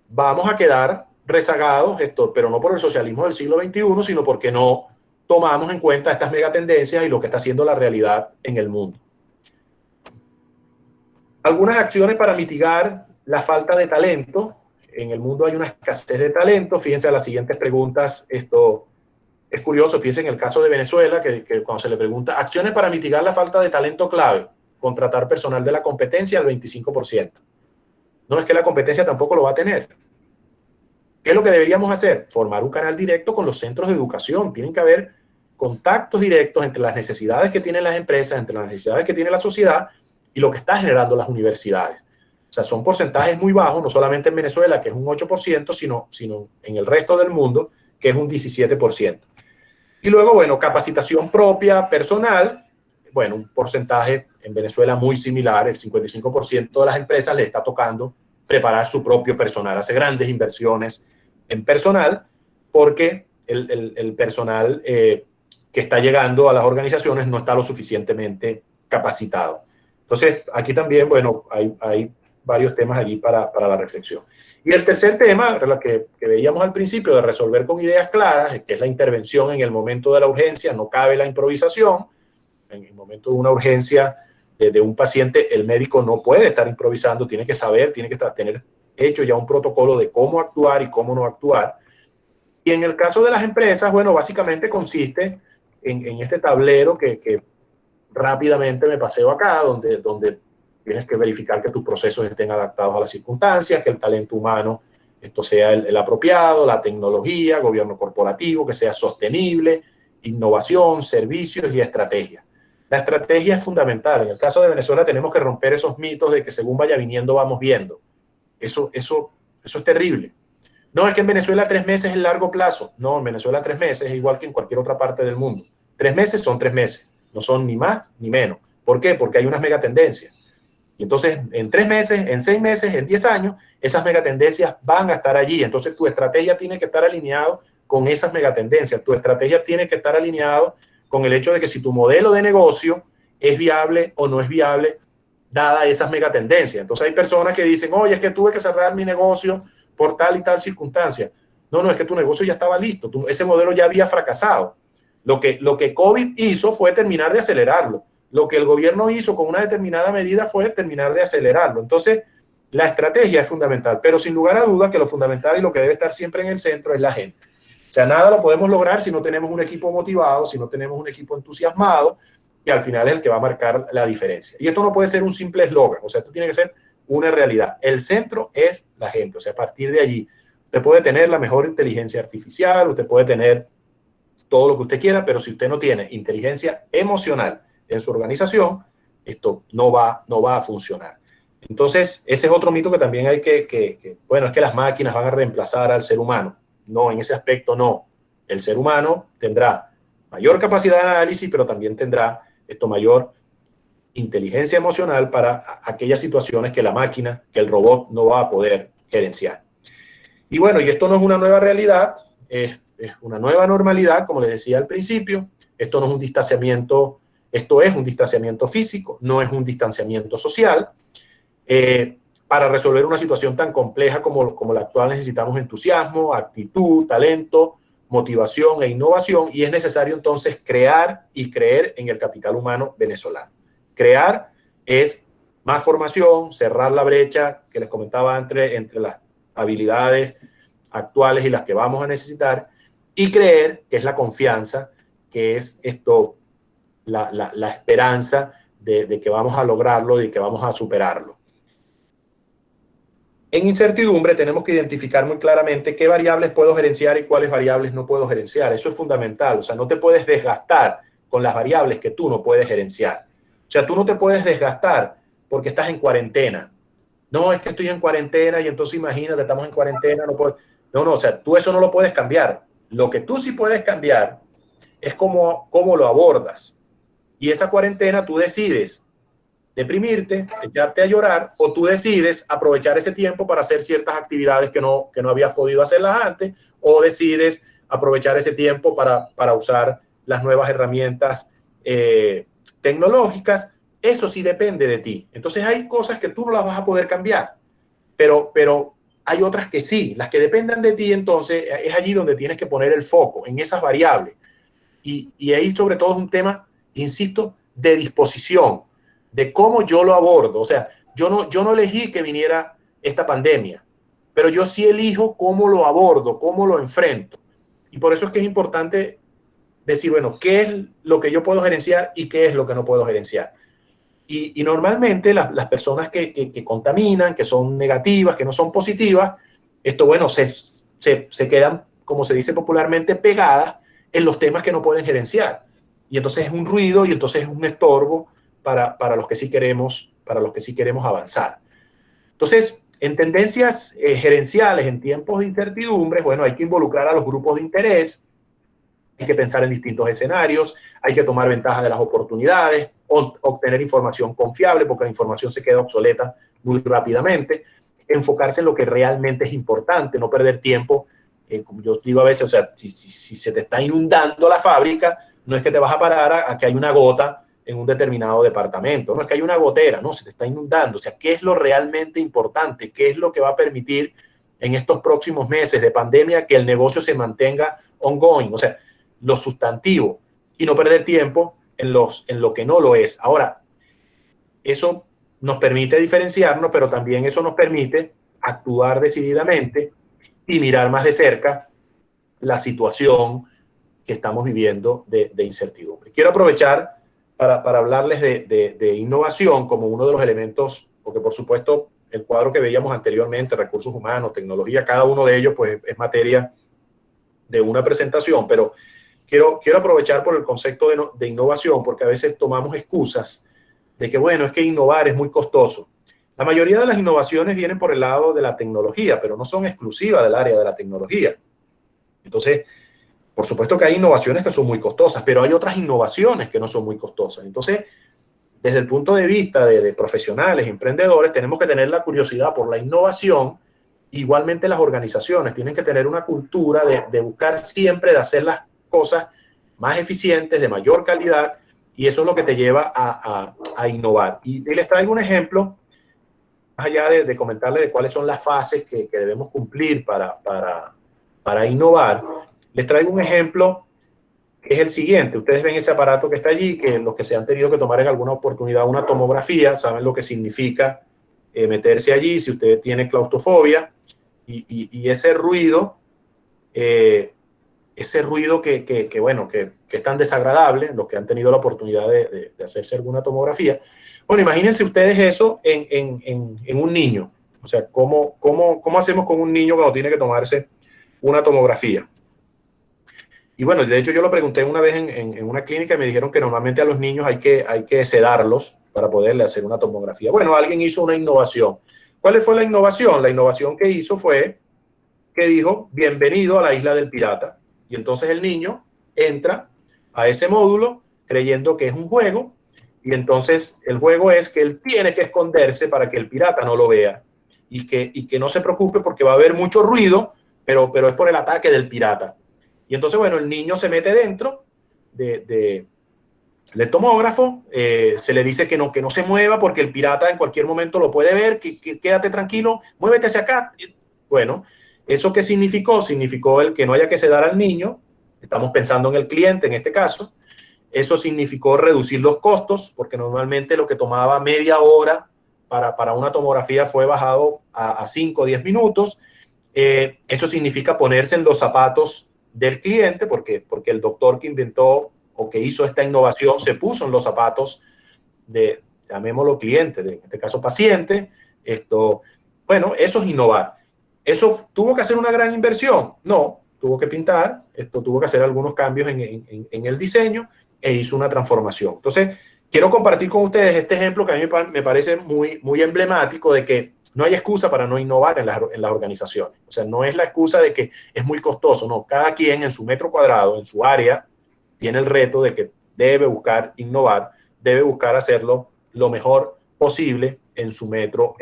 vamos a quedar rezagados, Héctor, pero no por el socialismo del siglo XXI, sino porque no tomamos en cuenta estas megatendencias y lo que está haciendo la realidad en el mundo. Algunas acciones para mitigar la falta de talento. En el mundo hay una escasez de talento. Fíjense a las siguientes preguntas. Esto es curioso. Fíjense en el caso de Venezuela, que cuando se le pregunta acciones para mitigar la falta de talento clave, contratar personal de la competencia al 25%. No es que la competencia tampoco lo va a tener. ¿Qué es lo que deberíamos hacer? Formar un canal directo con los centros de educación. Tienen que haber contactos directos entre las necesidades que tienen las empresas, entre las necesidades que tiene la sociedad y lo que está generando las universidades. O sea, son porcentajes muy bajos, no solamente en Venezuela, que es un 8%, sino en el resto del mundo, que es un 17%. Y luego, bueno, capacitación propia, personal, bueno, un porcentaje en Venezuela muy similar, el 55% de las empresas les está tocando preparar su propio personal, hace grandes inversiones en personal, porque el personal que está llegando a las organizaciones no está lo suficientemente capacitado. Entonces, aquí también, bueno, hay varios temas allí para la reflexión. Y el tercer tema, que veíamos al principio, de resolver con ideas claras, que es la intervención en el momento de la urgencia, no cabe la improvisación. En el momento de una urgencia de un paciente, el médico no puede estar improvisando, tiene que saber, tiene que tener hecho ya un protocolo de cómo actuar y cómo no actuar. Y en el caso de las empresas, bueno, básicamente consiste en este tablero que rápidamente me paseo acá, donde tienes que verificar que tus procesos estén adaptados a las circunstancias, que el talento humano esto sea el apropiado, la tecnología, gobierno corporativo, que sea sostenible, innovación, servicios y estrategia. La estrategia es fundamental. En el caso de Venezuela tenemos que romper esos mitos de que según vaya viniendo vamos viendo. Eso es terrible. No, es que en Venezuela 3 meses es largo plazo. No, en Venezuela 3 meses es igual que en cualquier otra parte del mundo. 3 meses son 3 meses. No son ni más ni menos. ¿Por qué? Porque hay unas megatendencias. Y entonces, en 3 meses, en 6 meses, en 10 años, esas megatendencias van a estar allí. Entonces, tu estrategia tiene que estar alineado con esas megatendencias. Tu estrategia tiene que estar alineado con el hecho de que si tu modelo de negocio es viable o no es viable, dada esas megatendencias. Entonces, hay personas que dicen, oye, es que tuve que cerrar mi negocio por tal y tal circunstancia. No, es que tu negocio ya estaba listo. Ese modelo ya había fracasado. Lo que COVID hizo fue terminar de acelerarlo. Lo que el gobierno hizo con una determinada medida fue terminar de acelerarlo. Entonces, la estrategia es fundamental, pero sin lugar a duda que lo fundamental y lo que debe estar siempre en el centro es la gente. O sea, nada lo podemos lograr si no tenemos un equipo motivado, si no tenemos un equipo entusiasmado, que al final es el que va a marcar la diferencia. Y esto no puede ser un simple eslogan, o sea, esto tiene que ser una realidad. El centro es la gente, o sea, a partir de allí, usted puede tener la mejor inteligencia artificial, usted puede tener todo lo que usted quiera, pero si usted no tiene inteligencia emocional en su organización, esto no va a funcionar. Entonces, ese es otro mito que también hay bueno, es que las máquinas van a reemplazar al ser humano. No, en ese aspecto no. El ser humano tendrá mayor capacidad de análisis, pero también tendrá mayor inteligencia emocional para aquellas situaciones que la máquina, que el robot no va a poder gerenciar. Y bueno, y esto no es una nueva realidad, es una nueva normalidad, como les decía al principio. Esto no es un distanciamiento, esto es un distanciamiento físico, no es un distanciamiento social. Para resolver una situación tan compleja como la actual necesitamos entusiasmo, actitud, talento, motivación e innovación, y es necesario entonces crear y creer en el capital humano venezolano. Crear es más formación, cerrar la brecha que les comentaba entre las habilidades actuales y las que vamos a necesitar, y creer, que es la confianza, que es la esperanza de que vamos a lograrlo y que vamos a superarlo. En incertidumbre tenemos que identificar muy claramente qué variables puedo gerenciar y cuáles variables no puedo gerenciar. Eso es fundamental. O sea, no te puedes desgastar con las variables que tú no puedes gerenciar. O sea, tú no te puedes desgastar porque estás en cuarentena. No, es que estoy en cuarentena y entonces imagínate, estamos en cuarentena. No, o sea, tú eso no lo puedes cambiar. Lo que tú sí puedes cambiar es cómo lo abordas. Y esa cuarentena tú decides deprimirte, echarte a llorar, o tú decides aprovechar ese tiempo para hacer ciertas actividades que no habías podido hacerlas antes, o decides aprovechar ese tiempo para usar las nuevas herramientas tecnológicas. Eso sí depende de ti. Entonces hay cosas que tú no las vas a poder cambiar, pero hay otras que sí. Las que dependan de ti, entonces es allí donde tienes que poner el foco, en esas variables. Y ahí sobre todo es un tema, insisto, de disposición, de cómo yo lo abordo. O sea, yo no elegí que viniera esta pandemia, pero yo sí elijo cómo lo abordo, cómo lo enfrento. Y por eso es que es importante decir, bueno, ¿qué es lo que yo puedo gerenciar y qué es lo que no puedo gerenciar? Y normalmente las personas que contaminan, que son negativas, que no son positivas, bueno, se quedan, como se dice popularmente, pegadas en los temas que no pueden gerenciar. Y entonces es un ruido y entonces es un estorbo para los que sí queremos avanzar. Entonces, en tendencias gerenciales, en tiempos de incertidumbre, bueno, hay que involucrar a los grupos de interés, hay que pensar en distintos escenarios, hay que tomar ventaja de las oportunidades, obtener información confiable, porque la información se queda obsoleta muy rápidamente, enfocarse en lo que realmente es importante, no perder tiempo. Como yo digo a veces, o sea, si se te está inundando la fábrica, no es que te vas a parar a que hay una gota en un determinado departamento, no es que hay una gotera, no, se te está inundando. O sea, ¿qué es lo realmente importante? ¿Qué es lo que va a permitir en estos próximos meses de pandemia que el negocio se mantenga ongoing? O sea, lo sustantivo, y no perder tiempo en lo que no lo es. Ahora, eso nos permite diferenciarnos, pero también eso nos permite actuar decididamente y mirar más de cerca la situación que estamos viviendo de incertidumbre. Quiero aprovechar para hablarles de innovación como uno de los elementos, porque por supuesto el cuadro que veíamos anteriormente, recursos humanos, tecnología, cada uno de ellos pues es materia de una presentación, pero quiero aprovechar por el concepto de innovación, porque a veces tomamos excusas de que, bueno, es que innovar es muy costoso. La mayoría de las innovaciones vienen por el lado de la tecnología, pero no son exclusivas del área de la tecnología. Entonces, por supuesto que hay innovaciones que son muy costosas, pero hay otras innovaciones que no son muy costosas. Entonces, desde el punto de vista de profesionales, emprendedores, tenemos que tener la curiosidad por la innovación. Igualmente las organizaciones tienen que tener una cultura de buscar siempre de hacer las cosas más eficientes, de mayor calidad, y eso es lo que te lleva a innovar. Y les traigo un ejemplo, más allá de comentarles de cuáles son las fases que debemos cumplir para innovar. Les traigo un ejemplo que es el siguiente. Ustedes ven ese aparato que está allí, que los que se han tenido que tomar en alguna oportunidad una tomografía saben lo que significa meterse allí si usted tiene claustrofobia, y ese ruido, que es tan desagradable, los que han tenido la oportunidad de hacerse alguna tomografía. Bueno, imagínense ustedes eso en un niño. O sea, ¿cómo hacemos con un niño cuando tiene que tomarse una tomografía? Y bueno, de hecho yo lo pregunté una vez en una clínica y me dijeron que normalmente a los niños hay que sedarlos para poderle hacer una tomografía. Bueno, alguien hizo una innovación. ¿Cuál fue la innovación? La innovación que hizo fue que dijo, bienvenido a la isla del pirata. Y entonces el niño entra a ese módulo creyendo que es un juego, y entonces el juego es que él tiene que esconderse para que el pirata no lo vea, y que no se preocupe porque va a haber mucho ruido, pero es por el ataque del pirata. Y entonces, bueno, el niño se mete dentro del tomógrafo, se le dice que no se mueva porque el pirata en cualquier momento lo puede ver, que quédate tranquilo, muévete hacia acá. Bueno, ¿eso qué significó? Significó el que no haya que sedar al niño. Estamos pensando en el cliente en este caso. Eso significó reducir los costos, porque normalmente lo que tomaba media hora para una tomografía fue bajado a 5 o 10 minutos. Eso significa ponerse en los zapatos del cliente, porque el doctor que inventó o que hizo esta innovación se puso en los zapatos de, llamémoslo cliente, en este caso paciente. Bueno, eso es innovar. ¿Eso tuvo que hacer una gran inversión? No, tuvo que pintar, tuvo que hacer algunos cambios en el diseño e hizo una transformación. Entonces, quiero compartir con ustedes este ejemplo que a mí me parece muy, muy emblemático de que no hay excusa para no innovar en las organizaciones. O sea, no es la excusa de que es muy costoso, no. Cada quien en su metro cuadrado, en su área, tiene el reto de que debe buscar innovar, debe buscar hacerlo lo mejor posible en su metro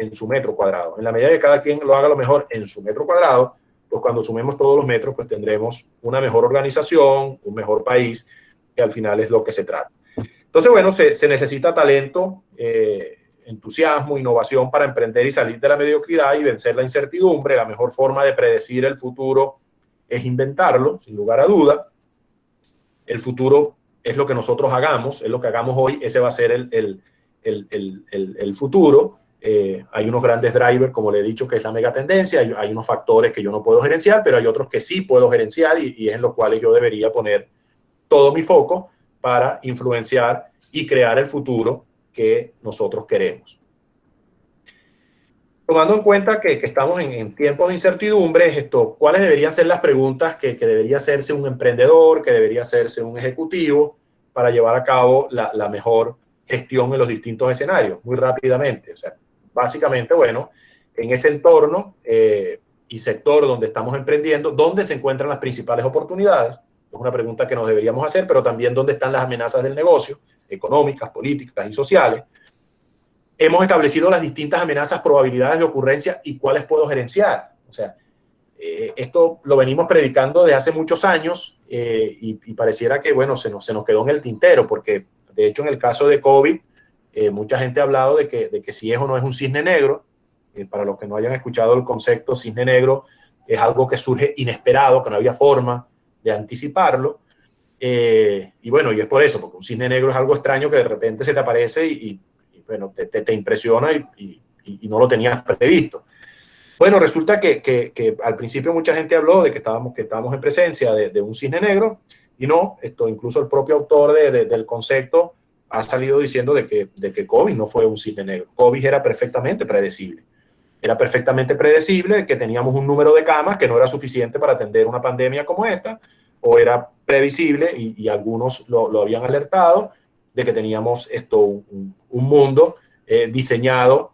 cuadrado. En la medida que cada quien lo haga lo mejor en su metro cuadrado, pues cuando sumemos todos los metros, pues tendremos una mejor organización, un mejor país, que al final es lo que se trata. Entonces, bueno, se necesita talento, entusiasmo, innovación para emprender y salir de la mediocridad y vencer la incertidumbre. La mejor forma de predecir el futuro es inventarlo, sin lugar a duda. El futuro es lo que nosotros hagamos, es lo que hagamos hoy, ese va a ser el futuro. Hay unos grandes drivers, como le he dicho, que es la mega tendencia. Hay unos factores que yo no puedo gerenciar, pero hay otros que sí puedo gerenciar y es en los cuales yo debería poner todo mi foco para influenciar y crear el futuro que nosotros queremos. Tomando en cuenta que estamos en tiempos de incertidumbre, ¿cuáles deberían ser las preguntas que debería hacerse un emprendedor, que debería hacerse un ejecutivo para llevar a cabo la mejor gestión en los distintos escenarios? Muy rápidamente. O sea, básicamente, bueno, en ese entorno y sector donde estamos emprendiendo, ¿dónde se encuentran las principales oportunidades? Es una pregunta que nos deberíamos hacer, pero también ¿dónde están las amenazas del negocio, económicas, políticas y sociales? Hemos establecido las distintas amenazas, probabilidades de ocurrencia y cuáles puedo gerenciar. O sea, esto lo venimos predicando desde hace muchos años y pareciera que, bueno, se nos quedó en el tintero, porque de hecho en el caso de COVID, mucha gente ha hablado de que si es o no es un cisne negro. Para los que no hayan escuchado el concepto, cisne negro es algo que surge inesperado, que no había forma de anticiparlo. Y bueno, y es por eso, porque un cisne negro es algo extraño que de repente se te aparece y bueno, te impresiona y no lo tenías previsto. Bueno, resulta que al principio mucha gente habló de que estábamos en presencia de un cisne negro y no, incluso el propio autor del concepto ha salido diciendo de que COVID no fue un cisne negro. COVID era perfectamente predecible. Era perfectamente predecible que teníamos un número de camas que no era suficiente para atender una pandemia como esta, o era previsible, y algunos lo habían alertado, de que teníamos un mundo diseñado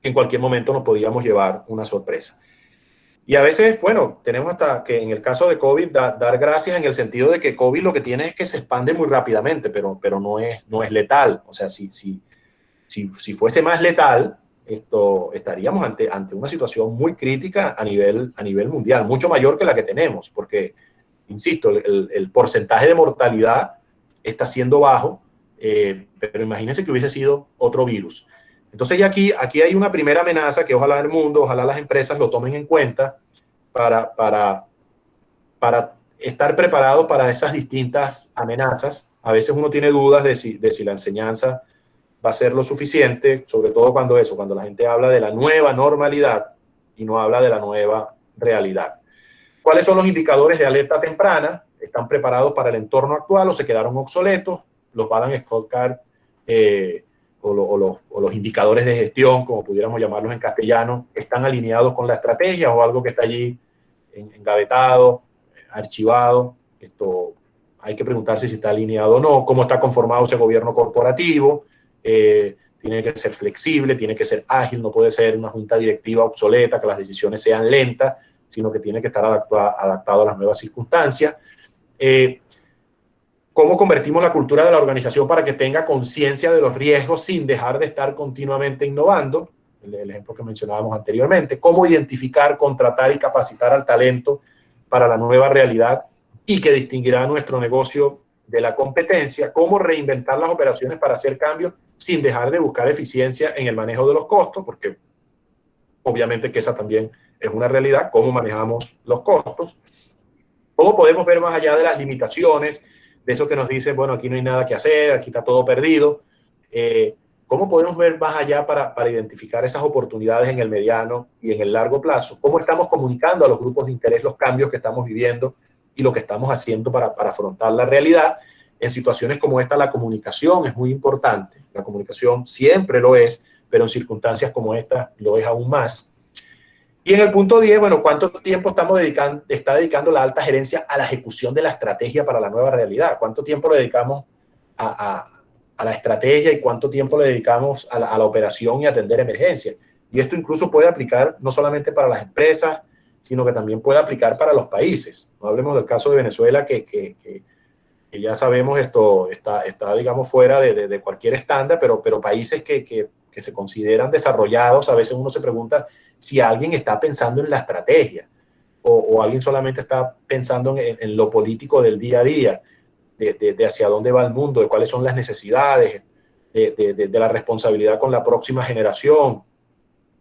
que en cualquier momento nos podíamos llevar una sorpresa. Y a veces, bueno, tenemos hasta que en el caso de COVID dar gracias en el sentido de que COVID lo que tiene es que se expande muy rápidamente, pero no es letal. O sea, si fuese más letal, estaríamos ante una situación muy crítica a nivel mundial, mucho mayor que la que tenemos, porque, insisto, el porcentaje de mortalidad está siendo bajo, pero imagínense que hubiese sido otro virus. Entonces ya aquí hay una primera amenaza que ojalá el mundo, ojalá las empresas lo tomen en cuenta para estar preparados para esas distintas amenazas. A veces uno tiene dudas de si la enseñanza va a ser lo suficiente, sobre todo cuando la gente habla de la nueva normalidad y no habla de la nueva realidad. ¿Cuáles son los indicadores de alerta temprana? ¿Están preparados para el entorno actual o se quedaron obsoletos? Los Balance Scorecard o los indicadores de gestión, como pudiéramos llamarlos en castellano, ¿están alineados con la estrategia o algo que está allí engavetado, archivado? Esto hay que preguntarse si está alineado o no. ¿Cómo está conformado ese gobierno corporativo? Tiene que ser flexible, tiene que ser ágil, no puede ser una junta directiva obsoleta, que las decisiones sean lentas, sino que tiene que estar adaptado a las nuevas circunstancias. ¿Cómo convertimos la cultura de la organización para que tenga conciencia de los riesgos sin dejar de estar continuamente innovando? El ejemplo que mencionábamos anteriormente. ¿Cómo identificar, contratar y capacitar al talento para la nueva realidad y que distinguirá nuestro negocio de la competencia? ¿Cómo reinventar las operaciones para hacer cambios sin dejar de buscar eficiencia en el manejo de los costos? Porque obviamente que esa también es una realidad, cómo manejamos los costos. ¿Cómo podemos ver más allá de las limitaciones, de eso que nos dicen, bueno, aquí no hay nada que hacer, aquí está todo perdido? ¿Cómo podemos ver más allá para identificar esas oportunidades en el mediano y en el largo plazo? ¿Cómo estamos comunicando a los grupos de interés los cambios que estamos viviendo y lo que estamos haciendo para afrontar la realidad? En situaciones como esta, la comunicación es muy importante. La comunicación siempre lo es, pero en circunstancias como esta lo es aún más. Y en el punto 10, bueno, ¿cuánto tiempo está dedicando la alta gerencia a la ejecución de la estrategia para la nueva realidad? ¿Cuánto tiempo le dedicamos a la estrategia y cuánto tiempo le dedicamos a la operación y a atender emergencias? Y esto incluso puede aplicar no solamente para las empresas, sino que también puede aplicar para los países. No hablemos del caso de Venezuela, que ya sabemos esto está digamos, fuera de cualquier estándar, pero países que se consideran desarrollados, a veces uno se pregunta si alguien está pensando en la estrategia o alguien solamente está pensando en lo político del día a día, de hacia dónde va el mundo, de cuáles son las necesidades, de la responsabilidad con la próxima generación.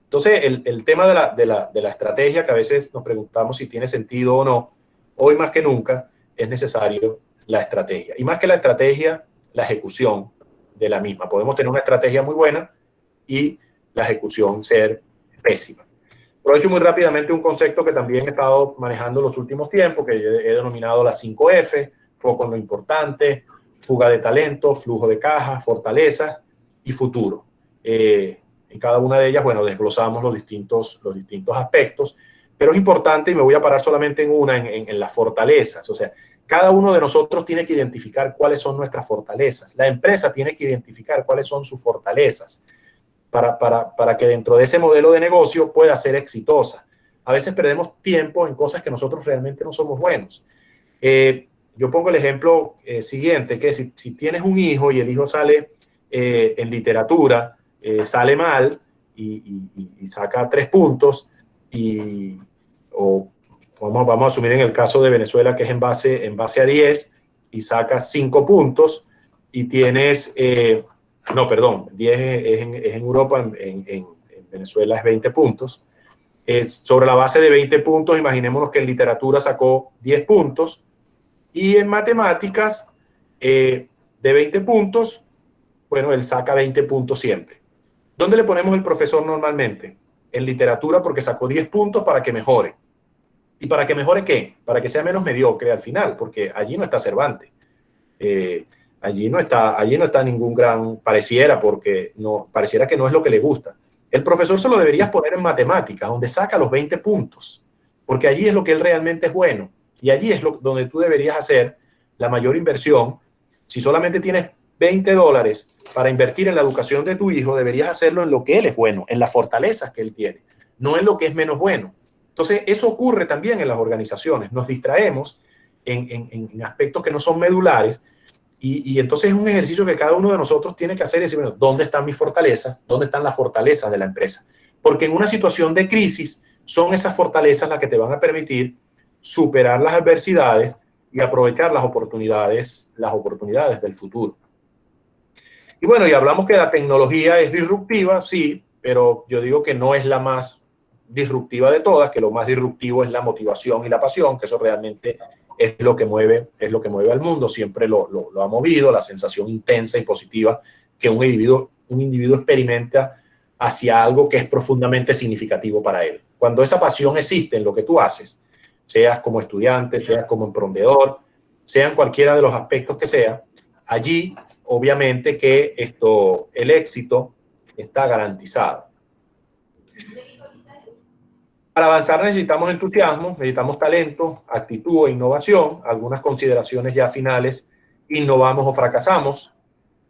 Entonces, el tema de la estrategia, que a veces nos preguntamos si tiene sentido o no, hoy más que nunca es necesario la estrategia. Y más que la estrategia, la ejecución de la misma. Podemos tener una estrategia muy buena y la ejecución ser pésima. Aprovecho muy rápidamente un concepto que también he estado manejando en los últimos tiempos, que he denominado las 5F: foco en lo importante, fuga de talento, flujo de caja, fortalezas y futuro. En cada una de ellas, bueno, desglosamos los distintos aspectos, pero es importante, y me voy a parar solamente en una, en las fortalezas. O sea, cada uno de nosotros tiene que identificar cuáles son nuestras fortalezas. La empresa tiene que identificar cuáles son sus fortalezas para que dentro de ese modelo de negocio pueda ser exitosa. A veces perdemos tiempo en cosas que nosotros realmente no somos buenos. Yo pongo el ejemplo siguiente, que si tienes un hijo y el hijo sale en literatura, sale mal y saca 3 puntos, vamos a asumir en el caso de Venezuela que es en base a 10 y saca 5 puntos y tienes... no, perdón, 10 es en Europa, en Venezuela es 20 puntos. Sobre la base de 20 puntos, imaginémonos que en literatura sacó 10 puntos y en matemáticas de 20 puntos, bueno, él saca 20 puntos siempre. ¿Dónde le ponemos el profesor normalmente? En literatura, porque sacó 10 puntos para que mejore. ¿Y para que mejore qué? Para que sea menos mediocre al final, porque allí no está Cervantes. Allí no está ningún gran, pareciera que no es lo que le gusta. El profesor se lo deberías poner en matemáticas, donde saca los 20 puntos, porque allí es lo que él realmente es bueno. Y allí es donde tú deberías hacer la mayor inversión. Si solamente tienes $20 para invertir en la educación de tu hijo, deberías hacerlo en lo que él es bueno, en las fortalezas que él tiene, no en lo que es menos bueno. Entonces, eso ocurre también en las organizaciones. Nos distraemos en aspectos que no son medulares. Y entonces es un ejercicio que cada uno de nosotros tiene que hacer y decir, bueno, ¿dónde están mis fortalezas? ¿Dónde están las fortalezas de la empresa? Porque en una situación de crisis son esas fortalezas las que te van a permitir superar las adversidades y aprovechar las oportunidades del futuro. Y bueno, y hablamos que la tecnología es disruptiva, sí, pero yo digo que no es la más disruptiva de todas, que lo más disruptivo es la motivación y la pasión, que eso realmente es lo que mueve al mundo, siempre lo ha movido, la sensación intensa y positiva que un un individuo experimenta hacia algo que es profundamente significativo para él. Cuando esa pasión existe en lo que tú haces, seas como estudiante, seas como emprendedor, sea en cualquiera de los aspectos que sea, allí obviamente que el éxito está garantizado. Para avanzar necesitamos entusiasmo, necesitamos talento, actitud e innovación. Algunas consideraciones ya finales: innovamos o fracasamos.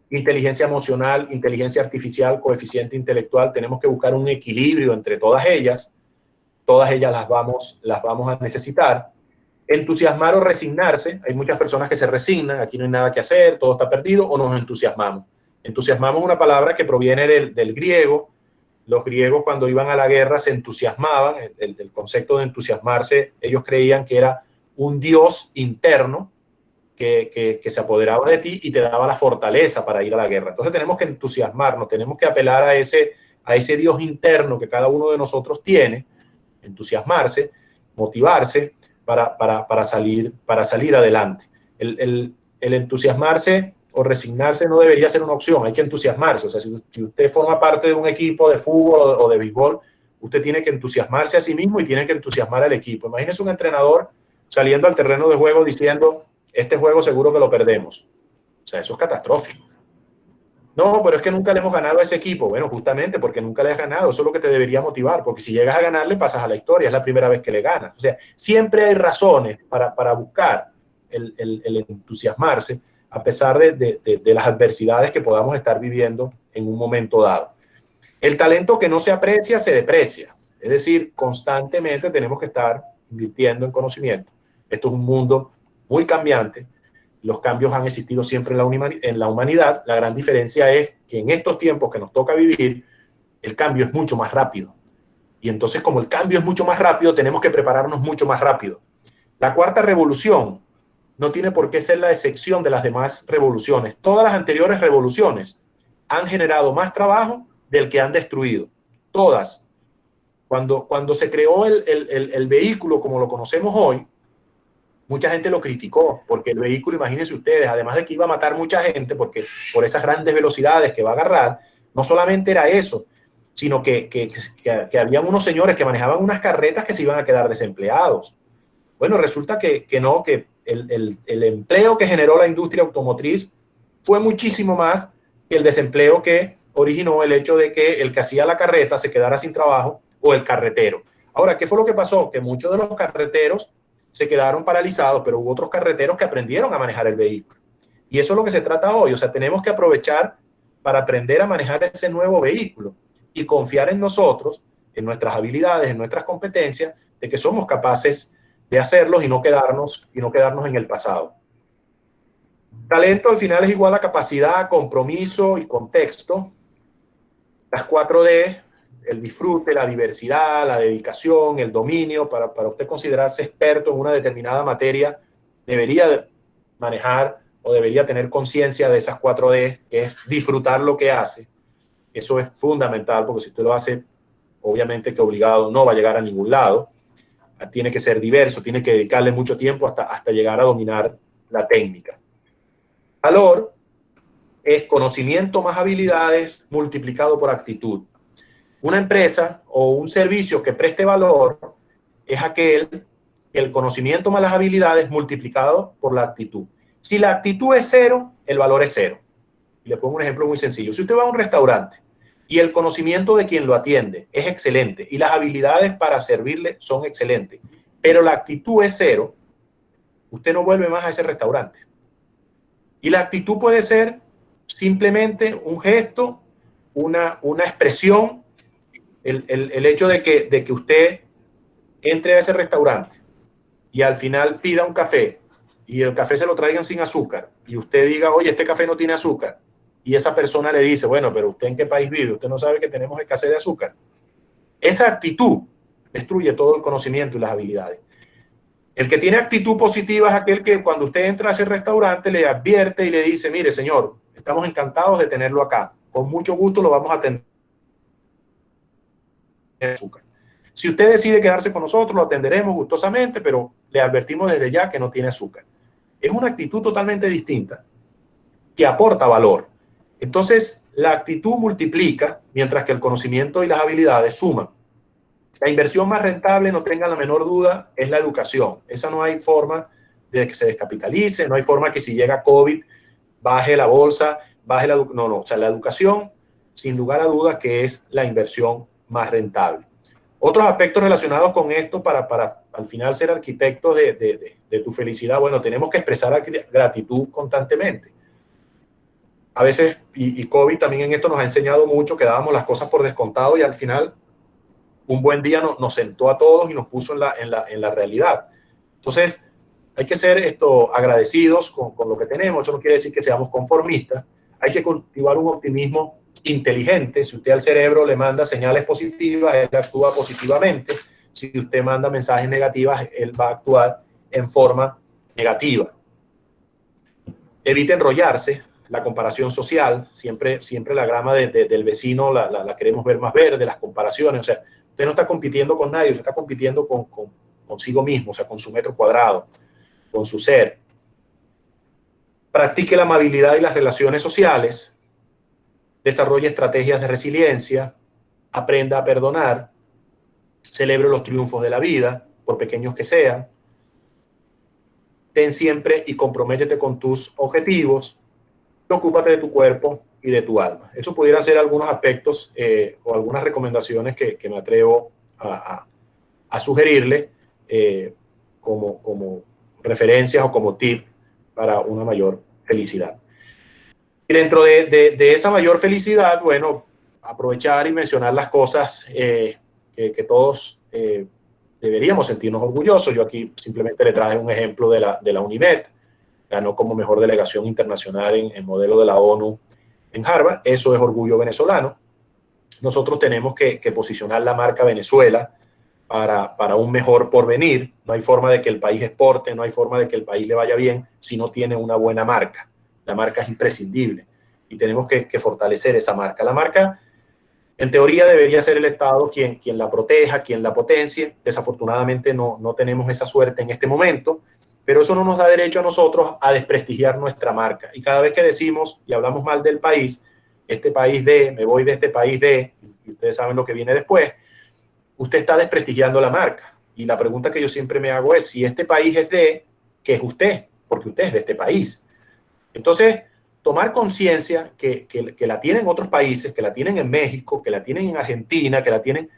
Inteligencia emocional, inteligencia artificial, coeficiente intelectual. Tenemos que buscar un equilibrio entre todas ellas. Todas ellas las vamos a necesitar. Entusiasmar o resignarse. Hay muchas personas que se resignan, aquí no hay nada que hacer, todo está perdido, o nos entusiasmamos. Entusiasmamos es una palabra que proviene del griego. Los griegos, cuando iban a la guerra, se entusiasmaban. El concepto de entusiasmarse, ellos creían que era un dios interno que se apoderaba de ti y te daba la fortaleza para ir a la guerra. Entonces tenemos que entusiasmarnos, tenemos que apelar a ese dios interno que cada uno de nosotros tiene, entusiasmarse, motivarse para salir adelante. El entusiasmarse o resignarse no debería ser una opción, hay que entusiasmarse. O sea, si usted forma parte de un equipo de fútbol o de béisbol, usted tiene que entusiasmarse a sí mismo y tiene que entusiasmar al equipo. Imagínese un entrenador saliendo al terreno de juego diciendo: este juego seguro que lo perdemos. O sea, eso es catastrófico. No, pero es que nunca le hemos ganado a ese equipo. Bueno, justamente porque nunca le has ganado, eso es lo que te debería motivar, porque si llegas a ganarle pasas a la historia, es la primera vez que le ganas. O sea, siempre hay razones para buscar el entusiasmarse, a pesar de las adversidades que podamos estar viviendo en un momento dado. El talento que no se aprecia se deprecia. Es decir, constantemente tenemos que estar invirtiendo en conocimiento. Esto es un mundo muy cambiante. Los cambios han existido siempre en la humanidad. La gran diferencia es que en estos tiempos que nos toca vivir, el cambio es mucho más rápido. Y entonces, como el cambio es mucho más rápido, tenemos que prepararnos mucho más rápido. La cuarta revolución no tiene por qué ser la excepción de las demás revoluciones. Todas las anteriores revoluciones han generado más trabajo del que han destruido. Todas. Cuando se creó el vehículo como lo conocemos hoy, mucha gente lo criticó, porque el vehículo, imagínense ustedes, además de que iba a matar mucha gente, porque por esas grandes velocidades que va a agarrar, no solamente era eso, sino que habían unos señores que manejaban unas carretas que se iban a quedar desempleados. Bueno, resulta que el empleo que generó la industria automotriz fue muchísimo más que el desempleo que originó el hecho de que el que hacía la carreta se quedara sin trabajo, o el carretero. Ahora, ¿qué fue lo que pasó? Que muchos de los carreteros se quedaron paralizados, pero hubo otros carreteros que aprendieron a manejar el vehículo. Y eso es lo que se trata hoy. O sea, tenemos que aprovechar para aprender a manejar ese nuevo vehículo y confiar en nosotros, en nuestras habilidades, en nuestras competencias, de que somos capaces de hacerlos y no quedarnos en el pasado. Talento al final es igual a capacidad, compromiso y contexto. Las 4D, el disfrute, la diversidad, la dedicación, el dominio. Para usted considerarse experto en una determinada materia, debería manejar o debería tener conciencia de esas 4D, que es disfrutar lo que hace. Eso es fundamental, porque si usted lo hace, obviamente que obligado no va a llegar a ningún lado. Tiene que ser diverso, tiene que dedicarle mucho tiempo hasta llegar a dominar la técnica. Valor es conocimiento más habilidades multiplicado por actitud. Una empresa o un servicio que preste valor es el conocimiento más las habilidades multiplicado por la actitud. Si la actitud es 0, el valor es 0. Y le pongo un ejemplo muy sencillo. Si usted va a un restaurante y el conocimiento de quien lo atiende es excelente y las habilidades para servirle son excelentes, pero la actitud es 0, usted no vuelve más a ese restaurante. Y la actitud puede ser simplemente un gesto, una expresión. El hecho de que usted entre a ese restaurante y al final pida un café y el café se lo traigan sin azúcar y usted diga: oye, este café no tiene azúcar, y esa persona le dice: bueno, pero ¿usted en qué país vive? ¿Usted no sabe que tenemos escasez de azúcar? Esa actitud destruye todo el conocimiento y las habilidades. El que tiene actitud positiva es aquel que cuando usted entra a ese restaurante le advierte y le dice: mire, señor, estamos encantados de tenerlo acá, con mucho gusto lo vamos a atender. Azúcar. Si usted decide quedarse con nosotros, lo atenderemos gustosamente, pero le advertimos desde ya que no tiene azúcar. Es una actitud totalmente distinta, que aporta valor. Entonces, la actitud multiplica, mientras que el conocimiento y las habilidades suman. La inversión más rentable, no tengan la menor duda, es la educación. Esa no hay forma de que se descapitalice, no hay forma que si llega COVID, baje la bolsa, baje la... No, o sea, la educación, sin lugar a dudas, que es la inversión más rentable. Otros aspectos relacionados con esto para al final ser arquitectos de tu felicidad, bueno, tenemos que expresar gratitud constantemente. A veces, y COVID también en esto nos ha enseñado mucho, que dábamos las cosas por descontado y al final un buen día nos sentó a todos y nos puso en la realidad. Entonces, hay que ser agradecidos con lo que tenemos. Eso no quiere decir que seamos conformistas. Hay que cultivar un optimismo inteligente. Si usted al cerebro le manda señales positivas, él actúa positivamente. Si usted manda mensajes negativos, él va a actuar en forma negativa. Evite enrollarse. La comparación social, siempre la grama del vecino la queremos ver más verde, las comparaciones. O sea, usted no está compitiendo con nadie, usted está compitiendo consigo mismo, o sea, con su metro cuadrado, con su ser. Practique la amabilidad y las relaciones sociales. Desarrolle estrategias de resiliencia. Aprenda a perdonar. Celebre los triunfos de la vida, por pequeños que sean. Ten siempre y comprométete con tus objetivos. Ocúpate de tu cuerpo y de tu alma. Eso pudieran ser algunos aspectos o algunas recomendaciones que me atrevo a sugerirle como referencias o como tip para una mayor felicidad. Y dentro de esa mayor felicidad, bueno, aprovechar y mencionar las cosas que todos deberíamos sentirnos orgullosos. Yo aquí simplemente le traje un ejemplo de la UNIMED. Ganó como mejor delegación internacional en modelo de la ONU en Harvard. Eso es orgullo venezolano. Nosotros tenemos que posicionar la marca Venezuela para un mejor porvenir. No hay forma de que el país exporte, no hay forma de que el país le vaya bien si no tiene una buena marca. La marca es imprescindible y tenemos que fortalecer esa marca. La marca, en teoría, debería ser el Estado quien la proteja, quien la potencie. Desafortunadamente no tenemos esa suerte en este momento. Pero eso no nos da derecho a nosotros a desprestigiar nuestra marca. Y cada vez que decimos y hablamos mal del país, este país me voy de este país y ustedes saben lo que viene después, usted está desprestigiando la marca. Y la pregunta que yo siempre me hago es, si este país es ¿qué es usted? Porque usted es de este país. Entonces, tomar conciencia que la tienen otros países, que la tienen en México, que la tienen en Argentina, que la tienen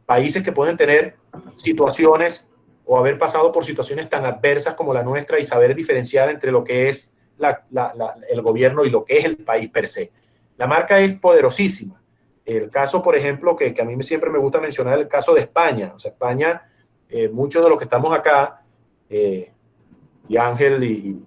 países que pueden tener situaciones o haber pasado por situaciones tan adversas como la nuestra y saber diferenciar entre lo que es el gobierno y lo que es el país per se. La marca es poderosísima. El caso, por ejemplo, que a mí siempre me gusta mencionar, el caso de España. O sea, España, muchos de los que estamos acá, y Ángel,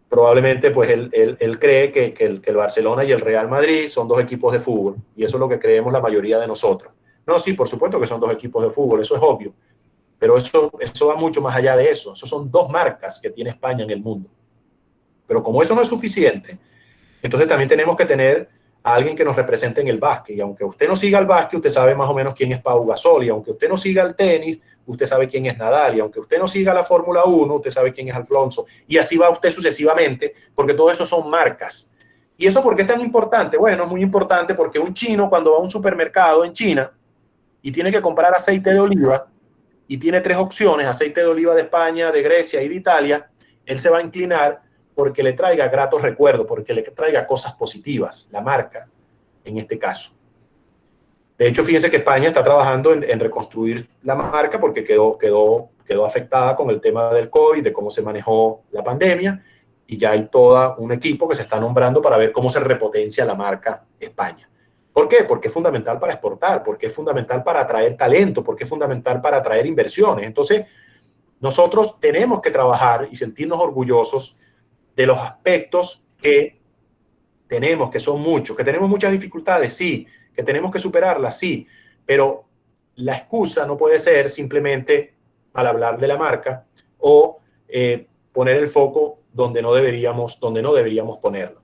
probablemente pues él cree que el Barcelona y el Real Madrid son dos equipos de fútbol, y eso es lo que creemos la mayoría de nosotros. No, sí, por supuesto que son dos equipos de fútbol, eso es obvio, pero eso va mucho más allá de eso. Eso son dos marcas que tiene España en el mundo. Pero como eso no es suficiente, entonces también tenemos que tener a alguien que nos represente en el básquet. Y aunque usted no siga el básquet, usted sabe más o menos quién es Pau Gasol. Y aunque usted no siga el tenis, usted sabe quién es Nadal. Y aunque usted no siga la Fórmula 1, usted sabe quién es Alonso. Y así va usted sucesivamente, porque todo eso son marcas. ¿Y eso por qué es tan importante? Bueno, es muy importante porque un chino, cuando va a un supermercado en China y tiene que comprar aceite de oliva, y tiene tres opciones: aceite de oliva de España, de Grecia y de Italia, él se va a inclinar porque le traiga gratos recuerdos, porque le traiga cosas positivas, la marca, en este caso. De hecho, fíjense que España está trabajando en reconstruir la marca porque quedó afectada con el tema del COVID, de cómo se manejó la pandemia, y ya hay todo un equipo que se está nombrando para ver cómo se repotencia la marca España. ¿Por qué? Porque es fundamental para exportar, porque es fundamental para atraer talento, porque es fundamental para atraer inversiones. Entonces, nosotros tenemos que trabajar y sentirnos orgullosos de los aspectos que tenemos, que son muchos, que tenemos muchas dificultades, sí, que tenemos que superarlas, sí, pero la excusa no puede ser simplemente al hablar de la marca o poner el foco donde no deberíamos ponerlo.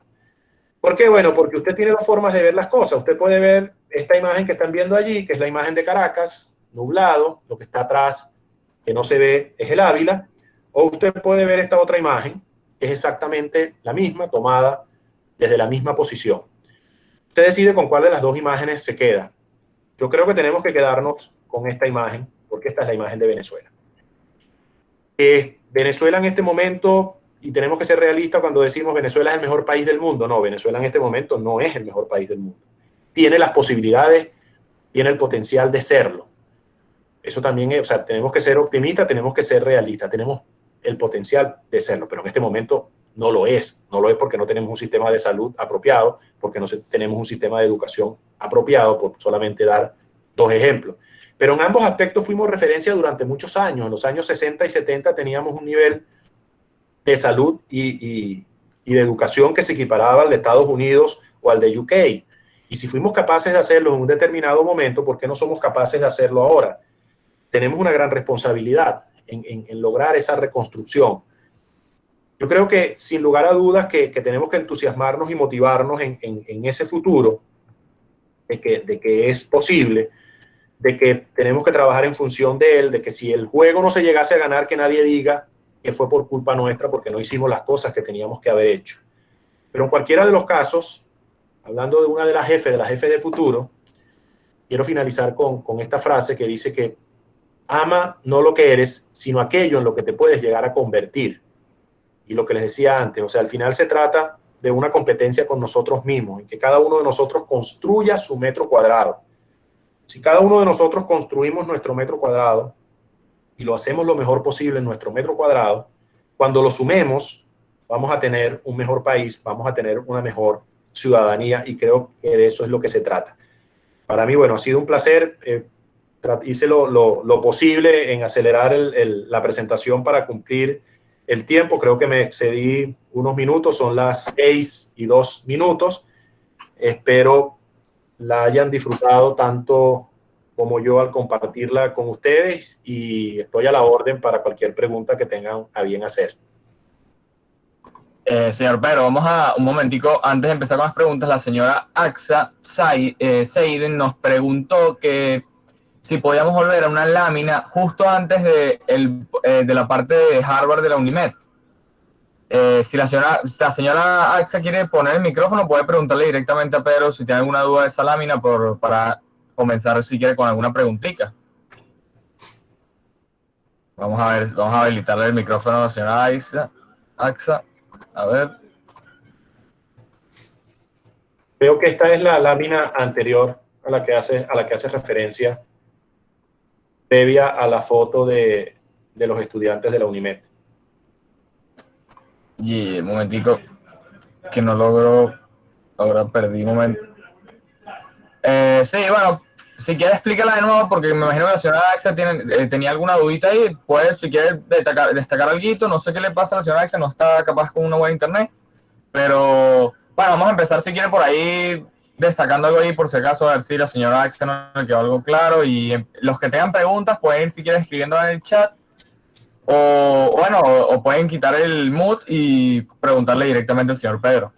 ¿Por qué? Bueno, porque usted tiene dos formas de ver las cosas. Usted puede ver esta imagen que están viendo allí, que es la imagen de Caracas, nublado, lo que está atrás, que no se ve, es el Ávila, o usted puede ver esta otra imagen, que es exactamente la misma, tomada desde la misma posición. Usted decide con cuál de las dos imágenes se queda. Yo creo que tenemos que quedarnos con esta imagen, porque esta es la imagen de Venezuela. Venezuela en este momento, y tenemos que ser realistas cuando decimos Venezuela es el mejor país del mundo. No, Venezuela en este momento no es el mejor país del mundo. Tiene las posibilidades, tiene el potencial de serlo. Eso también es, o sea, tenemos que ser optimistas, tenemos que ser realistas, tenemos el potencial de serlo, pero en este momento no lo es. No lo es porque no tenemos un sistema de salud apropiado, porque no tenemos un sistema de educación apropiado, por solamente dar dos ejemplos. Pero en ambos aspectos fuimos referencia durante muchos años. En los años 60 y 70 teníamos un nivel de salud y de educación que se equiparaba al de Estados Unidos o al de UK. Y si fuimos capaces de hacerlo en un determinado momento, ¿por qué no somos capaces de hacerlo ahora? Tenemos una gran responsabilidad en lograr esa reconstrucción. Yo creo que, sin lugar a dudas, que tenemos que entusiasmarnos y motivarnos en ese futuro, de que es posible, de que tenemos que trabajar en función de él, de que si el juego no se llegase a ganar, que nadie diga que fue por culpa nuestra porque no hicimos las cosas que teníamos que haber hecho. Pero en cualquiera de los casos, hablando de una de las jefes de futuro, quiero finalizar con esta frase que dice que ama no lo que eres, sino aquello en lo que te puedes llegar a convertir. Y lo que les decía antes, o sea, al final se trata de una competencia con nosotros mismos, en que cada uno de nosotros construya su metro cuadrado. Si cada uno de nosotros construimos nuestro metro cuadrado y lo hacemos lo mejor posible en nuestro metro cuadrado, cuando lo sumemos, vamos a tener un mejor país, vamos a tener una mejor ciudadanía, y creo que de eso es lo que se trata. Para mí, bueno, ha sido un placer. Hice lo posible en acelerar la presentación para cumplir el tiempo. Creo que me excedí unos minutos, son las 6:02. Espero la hayan disfrutado tanto como yo al compartirla con ustedes, y estoy a la orden para cualquier pregunta que tengan a bien hacer. Señor Pedro, vamos a un momentico, antes de empezar con las preguntas, la señora Axa Seiden nos preguntó que si podíamos volver a una lámina justo antes de la parte de Harvard de la UNIMED. Si la señora Axa quiere poner el micrófono, puede preguntarle directamente a Pedro si tiene alguna duda de esa lámina para comenzar, si quiere, con alguna preguntita. Vamos a habilitarle el micrófono a la señora Axa. A ver. Veo que esta es la lámina anterior a la que hace referencia, previa a la foto de los estudiantes de la UNIMED. Y un momentico, que no logro, ahora perdí un momento. Sí, bueno, si quieres explícala de nuevo, porque me imagino que la señora Axa tenía alguna dudita ahí. Pues, si quieres destacar algo, no sé qué le pasa a la señora Axa, no está capaz con una buena internet, pero bueno, vamos a empezar, si quiere, por ahí destacando algo ahí, por si acaso, a ver si la señora Axa no le quedó algo claro. Y los que tengan preguntas pueden ir, si quieren, escribiendo en el chat, o pueden quitar el mute y preguntarle directamente al señor Pedro.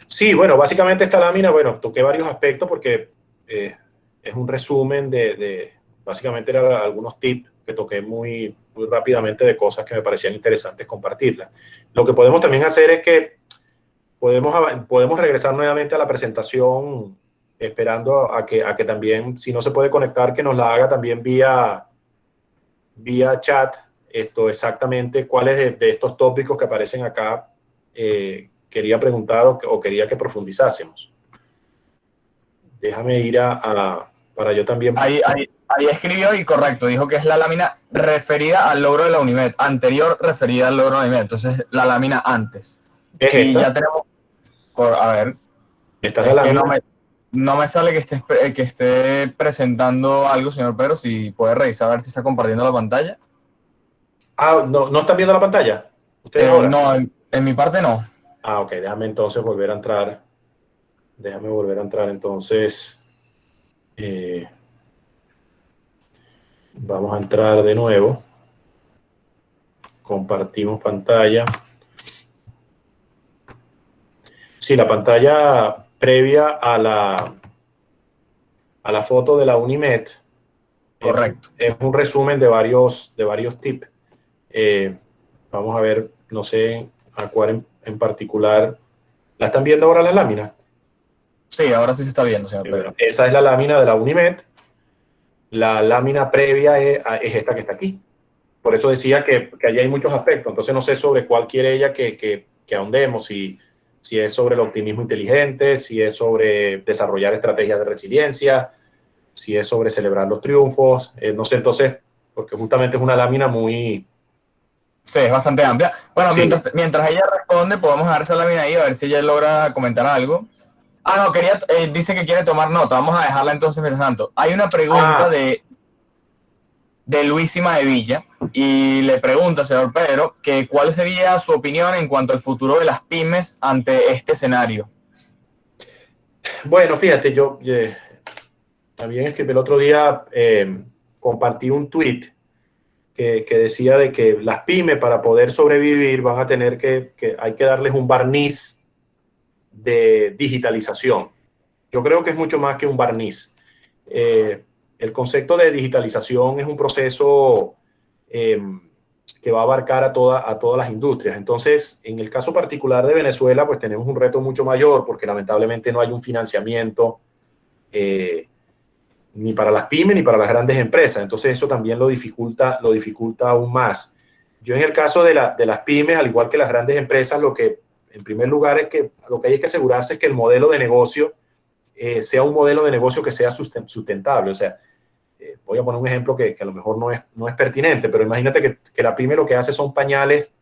Sí, bueno, básicamente esta lámina, bueno, toqué varios aspectos porque es un resumen básicamente eran algunos tips que toqué muy rápidamente de cosas que me parecían interesantes compartirlas. Lo que podemos también hacer es que podemos regresar nuevamente a la presentación, esperando a que también, si no se puede conectar, que nos la haga también vía chat, exactamente cuáles de estos tópicos que aparecen acá quería preguntar o quería que profundizásemos. Déjame ir para yo también. Ahí escribió, y correcto, dijo que es la lámina referida al logro de la UNIMED, anterior referida al logro de la UNIMED, entonces la lámina antes. ¿Es y esta? Ya tenemos, a ver, esta es la lámina. No me sale que esté presentando algo, señor Pedro. Si puede revisar a ver si está compartiendo la pantalla. ¿No están viendo la pantalla? ¿Ustedes ahora? No, en mi parte no. Ok, déjame entonces volver a entrar. Déjame volver a entrar entonces. Vamos a entrar de nuevo. Compartimos pantalla. Sí, la pantalla previa a la foto de la UNIMED. Correcto. Es un resumen de varios tips. Vamos a ver, no sé a cuál en particular ¿La están viendo ahora las láminas? Sí, ahora sí se está viendo, señor Pedro. Bueno, esa es la lámina de la Unimed. La lámina previa es esta que está aquí. Por eso decía que allí hay muchos aspectos. Entonces no sé sobre cuál quiere ella que ahondemos, si es sobre el optimismo inteligente, si es sobre desarrollar estrategias de resiliencia, si es sobre celebrar los triunfos. No sé, entonces, porque justamente es una lámina muy... Sí, es bastante amplia. Bueno, Sí. mientras ella responde, podemos dejar esa lámina ahí a ver si ella logra comentar algo. Ah, no, dice que quiere tomar nota. Vamos a dejarla entonces, mientras tanto. Hay una pregunta de Luisima de Villa y le pregunta, señor Pedro, que cuál sería su opinión en cuanto al futuro de las pymes ante este escenario. Bueno, fíjate, yo también es que el otro día compartí un tweet que decía de que las pymes para poder sobrevivir van a tener que hay que darles un barniz de digitalización. Yo creo que es mucho más que un barniz. El concepto de digitalización es un proceso que va a abarcar a todas las industrias. Entonces, en el caso particular de Venezuela, pues tenemos un reto mucho mayor porque lamentablemente no hay un financiamiento ni para las pymes ni para las grandes empresas. Entonces, eso también lo dificulta aún más. Yo en el caso de las pymes, al igual que las grandes empresas, lo que en primer lugar es que lo que hay que asegurarse es que el modelo de negocio sea un modelo de negocio que sea sustentable. O sea, voy a poner un ejemplo que a lo mejor no es pertinente, pero imagínate que la pyme lo que hace son pañales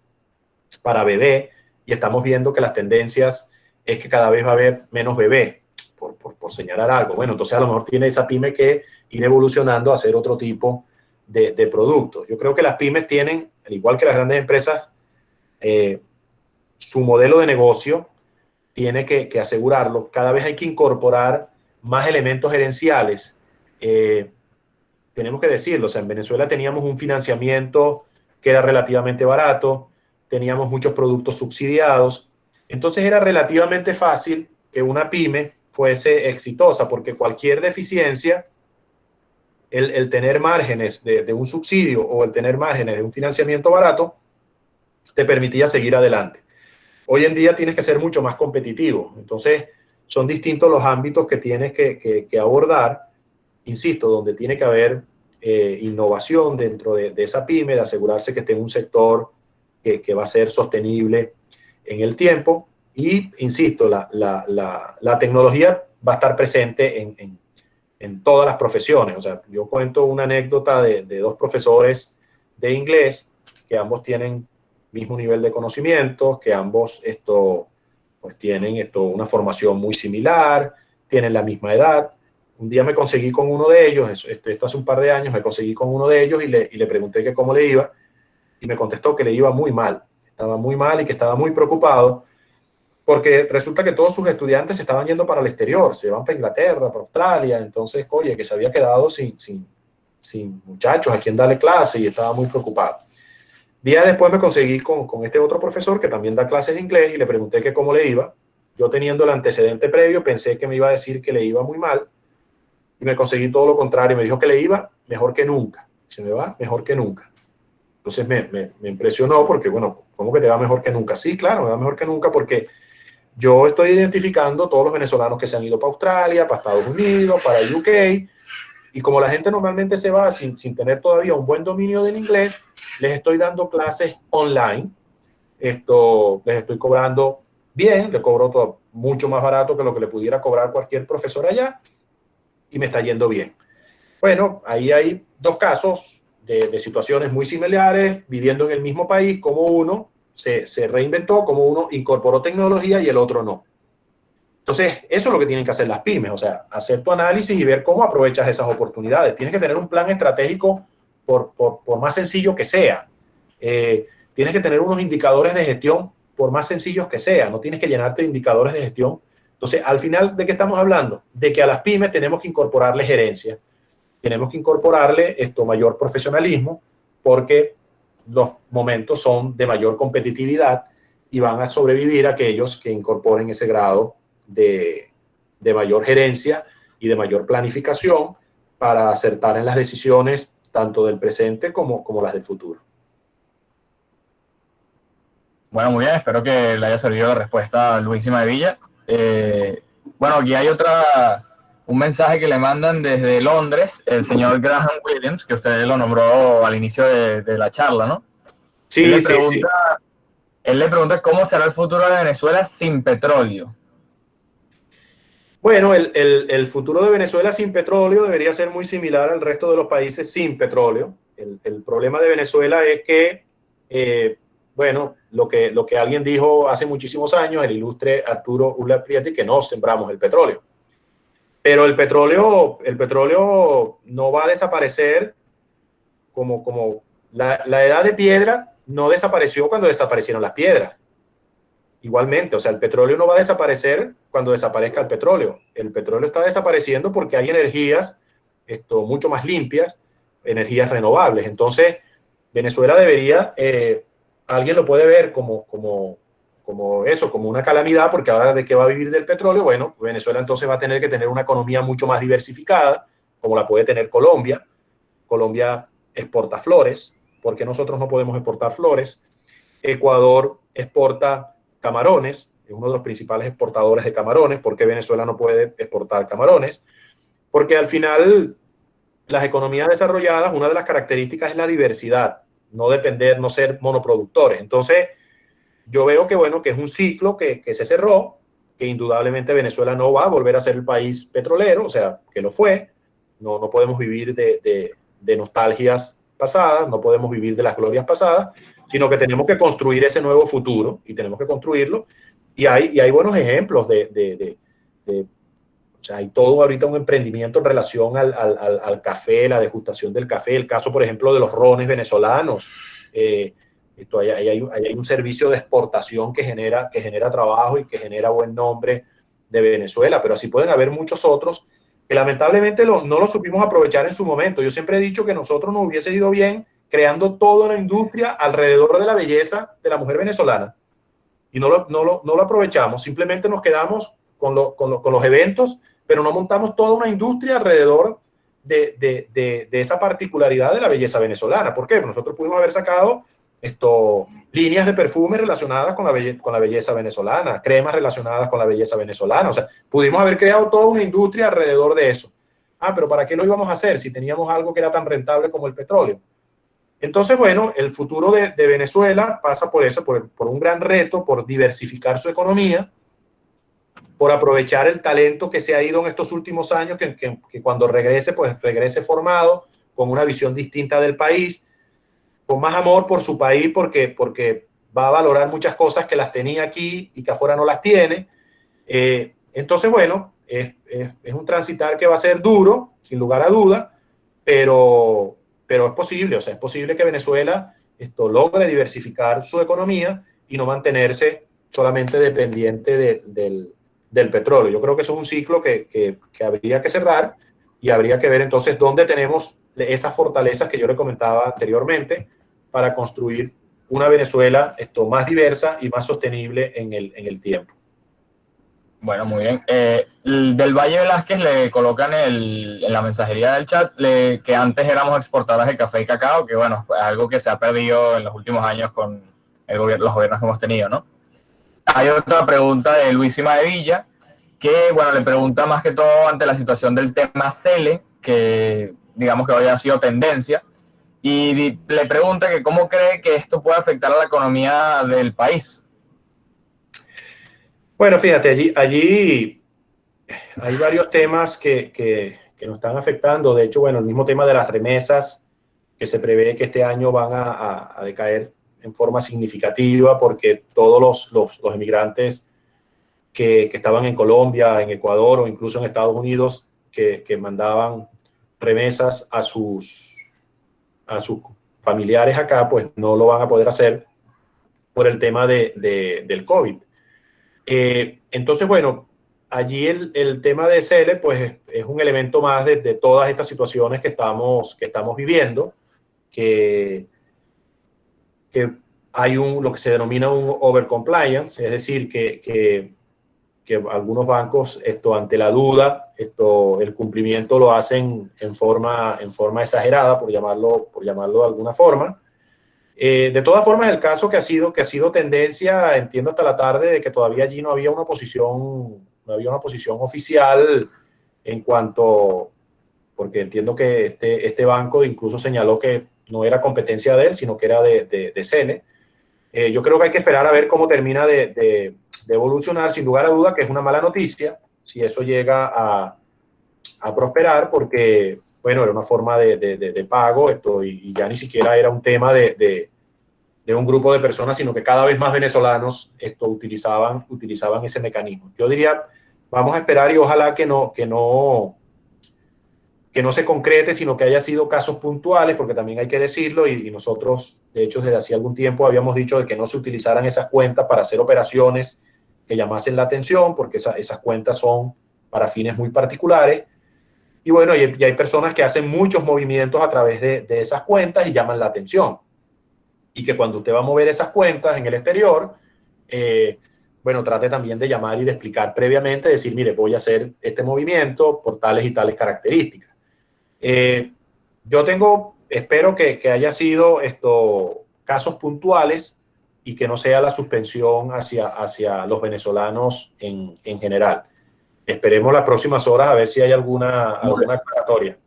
para bebé y estamos viendo que las tendencias es que cada vez va a haber menos bebé, por señalar algo. Bueno, entonces a lo mejor tiene esa pyme que ir evolucionando a hacer otro tipo de productos. Yo creo que las pymes tienen, al igual que las grandes empresas, su modelo de negocio tiene que asegurarlo. Cada vez hay que incorporar más elementos gerenciales. Tenemos que decirlo, o sea, en Venezuela teníamos un financiamiento que era relativamente barato, teníamos muchos productos subsidiados, entonces era relativamente fácil que una pyme fuese exitosa, porque cualquier deficiencia, el tener márgenes de un subsidio o el tener márgenes de un financiamiento barato, te permitía seguir adelante. Hoy en día tienes que ser mucho más competitivo, entonces son distintos los ámbitos que tienes que abordar, insisto, donde tiene que haber innovación dentro de esa pyme, de asegurarse que esté en un sector que va a ser sostenible en el tiempo. Y, insisto, la tecnología va a estar presente en todas las profesiones. O sea, yo cuento una anécdota de dos profesores de inglés que ambos tienen mismo nivel de conocimientos, que ambos pues tienen una formación muy similar, tienen la misma edad. Un día me conseguí con uno de ellos, esto hace un par de años, me conseguí con uno de ellos y le pregunté que cómo le iba y me contestó que le iba muy mal, estaba muy mal y que estaba muy preocupado porque resulta que todos sus estudiantes se estaban yendo para el exterior, se van para Inglaterra, para Australia, entonces, oye, que se había quedado sin muchachos a quien darle clase y estaba muy preocupado. Días después me conseguí con este otro profesor que también da clases de inglés y le pregunté que cómo le iba. Yo teniendo el antecedente previo pensé que me iba a decir que le iba muy mal y me conseguí todo lo contrario. Me dijo que le iba mejor que nunca. Se me va mejor que nunca. Entonces me impresionó porque, bueno, ¿cómo que te va mejor que nunca? Sí, claro, me va mejor que nunca porque yo estoy identificando todos los venezolanos que se han ido para Australia, para Estados Unidos, para UK, y como la gente normalmente se va sin tener todavía un buen dominio del inglés, les estoy dando clases online. Les estoy cobrando bien, le cobro todo mucho más barato que lo que le pudiera cobrar cualquier profesor allá y me está yendo bien. Bueno, ahí hay dos casos de situaciones muy similares, viviendo en el mismo país, como uno se reinventó, como uno incorporó tecnología y el otro no. Entonces, eso es lo que tienen que hacer las pymes, o sea, hacer tu análisis y ver cómo aprovechas esas oportunidades. Tienes que tener un plan estratégico por más sencillo que sea. Tienes que tener unos indicadores de gestión por más sencillos que sea. No tienes que llenarte de indicadores de gestión. Entonces, al final, ¿de qué estamos hablando? De que a las pymes tenemos que incorporarle gerencia. Tenemos que incorporarle mayor profesionalismo porque los momentos son de mayor competitividad y van a sobrevivir aquellos que incorporen ese grado de mayor gerencia y de mayor planificación para acertar en las decisiones tanto del presente como las del futuro. Bueno, muy bien, espero que le haya servido la respuesta a Luisima de Villa. Bueno, aquí hay un mensaje que le mandan desde Londres, el señor Graham Williams, que usted lo nombró al inicio de la charla, ¿no? Él Sí, le sí, sí. pregunta, él le pregunta cómo será el futuro de Venezuela sin petróleo. Bueno, el futuro de Venezuela sin petróleo debería ser muy similar al resto de los países sin petróleo. El problema de Venezuela es que, bueno, lo que alguien dijo hace muchísimos años, el ilustre Arturo Ulloa Prieti, que no sembramos el petróleo. Pero el petróleo no va a desaparecer como la edad de piedra no desapareció cuando desaparecieron las piedras. Igualmente, o sea, el petróleo no va a desaparecer cuando desaparezca el petróleo. El petróleo está desapareciendo porque hay energías mucho más limpias, energías renovables. Entonces, Venezuela debería, alguien lo puede ver como eso, como una calamidad, porque ahora de qué va a vivir del petróleo, bueno, Venezuela entonces va a tener que tener una economía mucho más diversificada, como la puede tener Colombia. Colombia exporta flores, porque nosotros no podemos exportar flores. Ecuador exporta camarones, es uno de los principales exportadores de camarones. ¿Por qué Venezuela no puede exportar camarones? Porque al final las economías desarrolladas, una de las características es la diversidad, no depender, no ser monoproductores. Entonces, yo veo que, bueno, que es un ciclo que se cerró, que indudablemente Venezuela no va a volver a ser el país petrolero, o sea, que lo fue. No podemos vivir de nostalgias pasadas, no podemos vivir de las glorias pasadas, sino que tenemos que construir ese nuevo futuro y tenemos que construirlo. Y hay buenos ejemplos o sea, hay todo ahorita un emprendimiento en relación al café, la degustación del café, el caso, por ejemplo, de los rones venezolanos. Hay un servicio de exportación que genera trabajo y que genera buen nombre de Venezuela, pero así pueden haber muchos otros que lamentablemente no lo supimos aprovechar en su momento. Yo siempre he dicho que nosotros nos hubiese ido bien creando toda una industria alrededor de la belleza de la mujer venezolana y no lo aprovechamos, simplemente nos quedamos con los eventos, pero no montamos toda una industria alrededor de esa particularidad de la belleza venezolana. ¿Por qué? Porque nosotros pudimos haber sacado líneas de perfume relacionadas con la belleza venezolana, cremas relacionadas con la belleza venezolana. O sea, pudimos haber creado toda una industria alrededor de eso. Ah, pero ¿para qué lo íbamos a hacer si teníamos algo que era tan rentable como el petróleo? Entonces, bueno, el futuro de Venezuela pasa por eso, por un gran reto, por diversificar su economía, por aprovechar el talento que se ha ido en estos últimos años, que cuando regrese, pues regrese formado, con una visión distinta del país, con más amor por su país, porque va a valorar muchas cosas que las tenía aquí y que afuera no las tiene. Entonces, bueno, es un transitar que va a ser duro, sin lugar a duda, pero es posible, o sea, es posible que Venezuela logre diversificar su economía y no mantenerse solamente dependiente del petróleo. Yo creo que eso es un ciclo que habría que cerrar y habría que ver entonces dónde tenemos esas fortalezas que yo le comentaba anteriormente para construir una Venezuela más diversa y más sostenible en el tiempo. Bueno, muy bien. Del Valle Velázquez le colocan en la mensajería del chat que antes éramos exportadores de café y cacao, que bueno, es algo que se ha perdido en los últimos años con los gobiernos que hemos tenido, ¿no? Hay otra pregunta de Luisima de Villa, que bueno, le pregunta más que todo ante la situación del tema CELE, que digamos que hoy ha sido tendencia, y le pregunta que cómo cree que esto puede afectar a la economía del país. Bueno, fíjate, allí hay varios temas que nos están afectando. De hecho, bueno, el mismo tema de las remesas, que se prevé que este año van a decaer en forma significativa porque todos los emigrantes que estaban en Colombia, en Ecuador o incluso en Estados Unidos, que mandaban remesas a sus familiares acá, pues no lo van a poder hacer por el tema del COVID. Entonces, bueno, allí el tema de CELE, pues es un elemento más de todas estas situaciones que estamos viviendo, que hay lo que se denomina un overcompliance, es decir, que algunos bancos, ante la duda, el cumplimiento lo hacen en forma exagerada, por llamarlo de alguna forma. De todas formas, el caso que ha sido tendencia, entiendo hasta la tarde, de que todavía allí no había una posición oficial en cuanto, porque entiendo que este banco incluso señaló que no era competencia de él, sino que era de Cele. Yo creo que hay que esperar a ver cómo termina de evolucionar, sin lugar a duda que es una mala noticia si eso llega a prosperar, porque, bueno, era una forma de pago y ya ni siquiera era un tema de un grupo de personas, sino que cada vez más venezolanos utilizaban ese mecanismo. Yo diría, vamos a esperar y ojalá que no se concrete, sino que haya sido casos puntuales, porque también hay que decirlo, y nosotros, de hecho, desde hace algún tiempo habíamos dicho de que no se utilizaran esas cuentas para hacer operaciones que llamasen la atención, porque esas cuentas son para fines muy particulares. Y bueno, y hay personas que hacen muchos movimientos a través de esas cuentas y llaman la atención. Y que cuando usted va a mover esas cuentas en el exterior, bueno, trate también de llamar y de explicar previamente, decir, mire, voy a hacer este movimiento por tales y tales características. Yo espero que haya sido casos puntuales y que no sea la suspensión hacia los venezolanos en general. Esperemos las próximas horas a ver si hay alguna aclaratoria.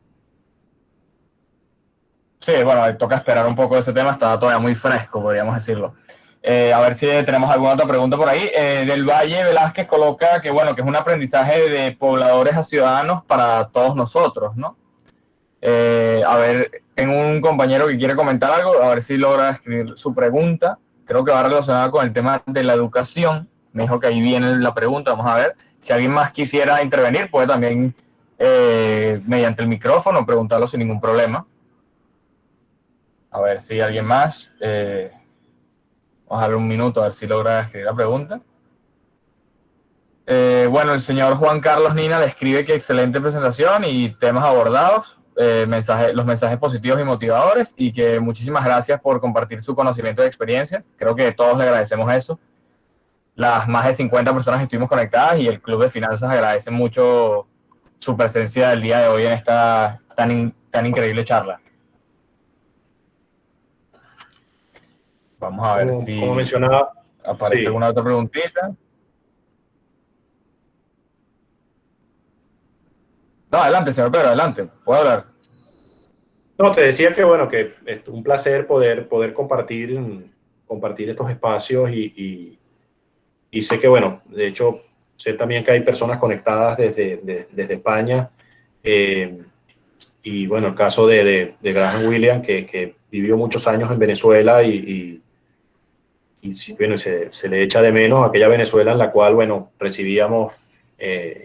Sí, bueno, toca esperar un poco ese tema, está todavía muy fresco, podríamos decirlo. A ver si tenemos alguna otra pregunta por ahí. Del Valle Velázquez coloca que, bueno, que es un aprendizaje de pobladores a ciudadanos para todos nosotros, ¿no? A ver, tengo un compañero que quiere comentar algo, a ver si logra escribir su pregunta. Creo que va relacionada con el tema de la educación. Me dijo que ahí viene la pregunta, vamos a ver. Si alguien más quisiera intervenir, puede también mediante el micrófono preguntarlo sin ningún problema. A ver si alguien más. Vamos a darle un minuto a ver si logra escribir la pregunta. Bueno, el señor Juan Carlos Nina le escribe que excelente presentación y temas abordados, los mensajes positivos y motivadores, y que muchísimas gracias por compartir su conocimiento y experiencia. Creo que todos le agradecemos eso. Las más de 50 personas que estuvimos conectadas y el Club de Finanzas agradece mucho su presencia el día de hoy en esta tan increíble charla. Vamos a ver si como mencionaba, aparece alguna otra preguntita. No, adelante, señor Pedro, adelante, puedo hablar. No, te decía que, bueno, que es un placer poder compartir estos espacios y sé que, bueno, de hecho, sé también que hay personas conectadas desde España. Y bueno, el caso de Graham Williams, que vivió muchos años en Venezuela y bueno, se le echa de menos aquella Venezuela en la cual, bueno, recibíamos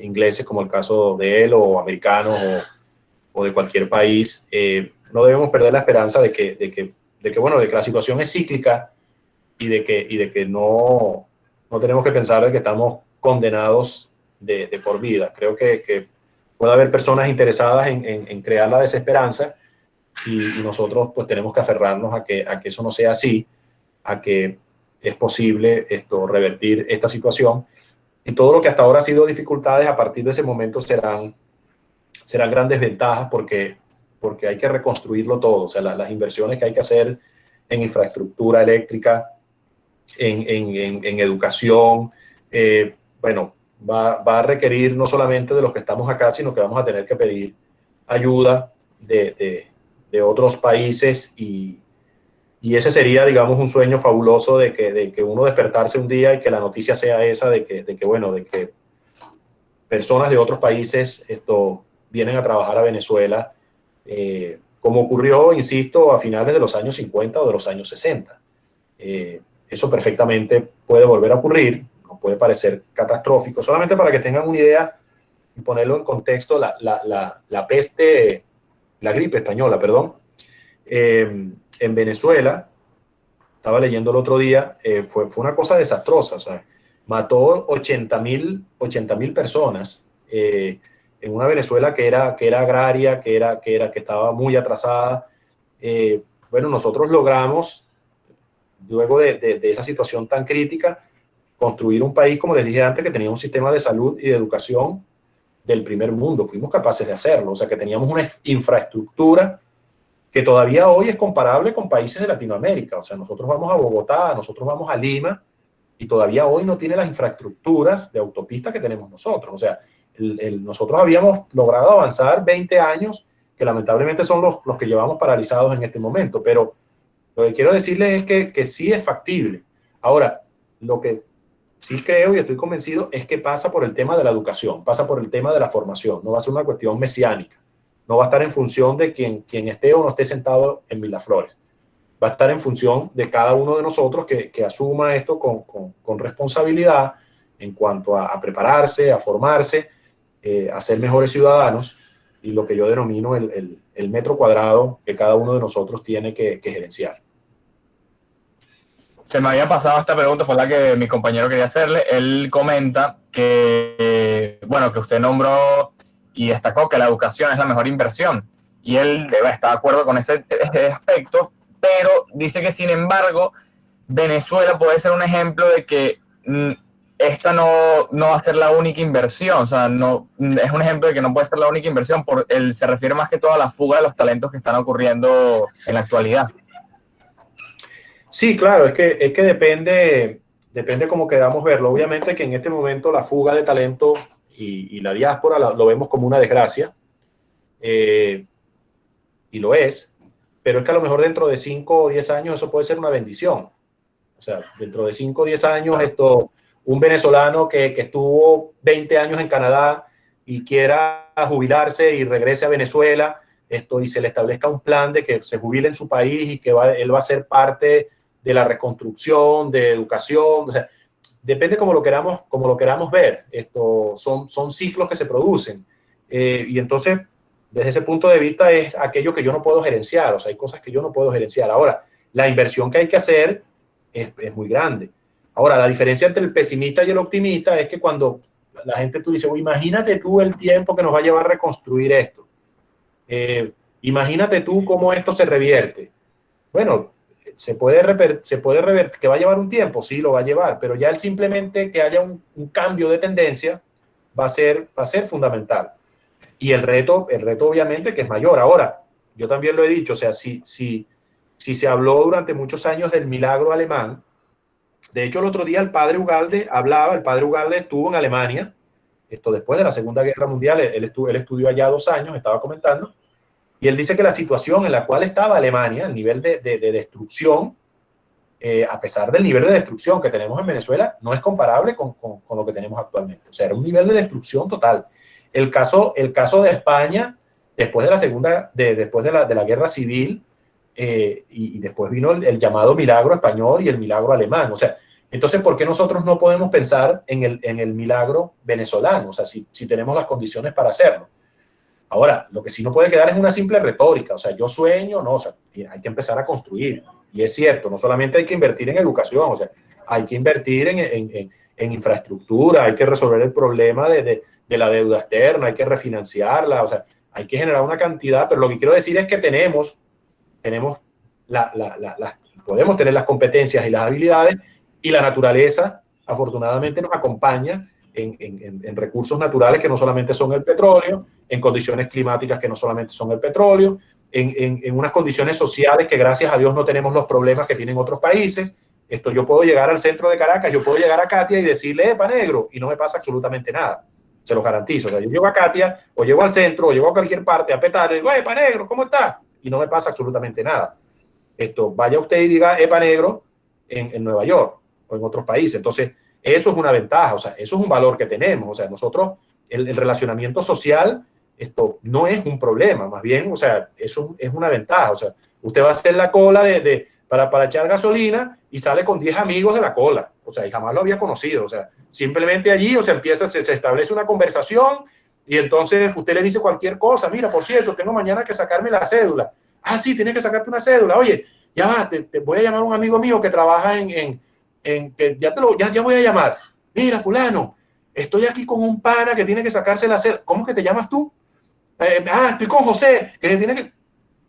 ingleses como el caso de él o americanos o de cualquier país. No debemos perder la esperanza de que la situación es cíclica y de que no tenemos que pensar de que estamos condenados de por vida. Creo que puede haber personas interesadas en crear la desesperanza y nosotros pues tenemos que aferrarnos a que eso no sea así, a que es posible revertir esta situación, y todo lo que hasta ahora ha sido dificultades a partir de ese momento serán grandes ventajas porque hay que reconstruirlo todo. O sea, las inversiones que hay que hacer en infraestructura eléctrica, en educación, bueno, va a requerir no solamente de los que estamos acá, sino que vamos a tener que pedir ayuda de otros países y ese sería, digamos, un sueño fabuloso de que uno despertarse un día y que la noticia sea esa de que personas de otros países vienen a trabajar a Venezuela, como ocurrió, insisto, a finales de los años 50 o de los años 60. Eso perfectamente puede volver a ocurrir, no puede parecer catastrófico. Solamente para que tengan una idea y ponerlo en contexto, la gripe española, perdón, en Venezuela, estaba leyendo el otro día, fue una cosa desastrosa. O sea, mató 80.000 personas en una Venezuela que era agraria, que estaba muy atrasada. Bueno, nosotros logramos, luego de esa situación tan crítica, construir un país, como les dije antes, que tenía un sistema de salud y de educación del primer mundo. Fuimos capaces de hacerlo. O sea, que teníamos una infraestructura que todavía hoy es comparable con países de Latinoamérica. O sea, nosotros vamos a Bogotá, nosotros vamos a Lima, y todavía hoy no tiene las infraestructuras de autopista que tenemos nosotros. O sea, nosotros habíamos logrado avanzar 20 años, que lamentablemente son los que llevamos paralizados en este momento, pero lo que quiero decirles es que sí es factible. Ahora, lo que sí creo y estoy convencido es que pasa por el tema de la educación, pasa por el tema de la formación, no va a ser una cuestión mesiánica, no va a estar en función de quien esté o no esté sentado en Miraflores, va a estar en función de cada uno de nosotros que asuma esto con responsabilidad en cuanto a prepararse, a formarse, a ser mejores ciudadanos, y lo que yo denomino el metro cuadrado que cada uno de nosotros tiene que gerenciar. Se me había pasado esta pregunta, fue la que mi compañero quería hacerle. Él comenta que, bueno, que usted nombró y destacó que la educación es la mejor inversión. Y él está de acuerdo con ese aspecto, pero dice que, sin embargo, Venezuela puede ser un ejemplo de que esta no va a ser la única inversión. O sea, no, es un ejemplo de que no puede ser la única inversión. Se refiere más que todo a la fuga de los talentos que están ocurriendo en la actualidad. Sí, claro, es que depende cómo queramos verlo. Obviamente que en este momento la fuga de talento y la diáspora lo vemos como una desgracia, y lo es, pero es que a lo mejor dentro de 5 o 10 años eso puede ser una bendición. O sea, dentro de 5 o 10 años, un venezolano que estuvo 20 años en Canadá y quiera jubilarse y regrese a Venezuela, y se le establezca un plan de que se jubile en su país y que él va a ser parte de la reconstrucción, de educación. O sea, depende como lo queramos ver. Son ciclos que se producen. Y entonces, desde ese punto de vista, es aquello que yo no puedo gerenciar. O sea, hay cosas que yo no puedo gerenciar. Ahora, la inversión que hay que hacer es muy grande. Ahora, la diferencia entre el pesimista y el optimista es que cuando la gente tú dices, imagínate tú el tiempo que nos va a llevar a reconstruir esto. Imagínate tú cómo esto se revierte. Bueno, se puede revertir, que va a llevar un tiempo, sí lo va a llevar, pero ya simplemente que haya un cambio de tendencia va a ser fundamental. Y el reto obviamente que es mayor. Ahora, yo también lo he dicho, o sea, si se habló durante muchos años del milagro alemán, de hecho el otro día el padre Ugalde estuvo en Alemania, después de la Segunda Guerra Mundial, él estudió allá 2 años, estaba comentando, y él dice que la situación en la cual estaba Alemania, el nivel de destrucción, a pesar del nivel de destrucción que tenemos en Venezuela, no es comparable con lo que tenemos actualmente. O sea, era un nivel de destrucción total. El caso de España, después de la guerra civil, y después vino el llamado milagro español y el milagro alemán. O sea, entonces, ¿por qué nosotros no podemos pensar en el milagro venezolano? O sea, si tenemos las condiciones para hacerlo. Ahora, lo que sí no puede quedar es una simple retórica. O sea, yo sueño, no, o sea, hay que empezar a construir. Y es cierto, no solamente hay que invertir en educación, o sea, hay que invertir en infraestructura, hay que resolver el problema de la deuda externa, hay que refinanciarla, o sea, hay que generar una cantidad, pero lo que quiero decir es que podemos tener las competencias y las habilidades, y la naturaleza, afortunadamente, nos acompaña en recursos naturales que no solamente son el petróleo, en condiciones climáticas que no solamente son el petróleo, en unas condiciones sociales que gracias a Dios no tenemos los problemas que tienen otros países. Yo puedo llegar al centro de Caracas, yo puedo llegar a Katia y decirle, epa negro, y no me pasa absolutamente nada. Se lo garantizo. O sea, yo llego a Katia, o llego al centro, o llego a cualquier parte a petarle, digo, epa negro, ¿cómo estás? Y no me pasa absolutamente nada. Vaya usted y diga, epa negro, en Nueva York o en otros países. Entonces, eso es una ventaja, o sea, eso es un valor que tenemos. O sea, nosotros, el relacionamiento social, no es un problema, más bien, o sea, eso es una ventaja. O sea, usted va a hacer la cola para echar gasolina y sale con 10 amigos de la cola. O sea, y jamás lo había conocido. O sea, simplemente allí, o sea, se establece una conversación y entonces usted le dice cualquier cosa. Mira, por cierto, tengo mañana que sacarme la cédula. Ah, sí, tienes que sacarte una cédula. Oye, ya va, te voy a llamar a un amigo mío que trabaja que ya voy a llamar. Mira, fulano, estoy aquí con un pana que tiene que sacarse la cédula. ¿Cómo es que te llamas tú? Estoy con José, que tiene que...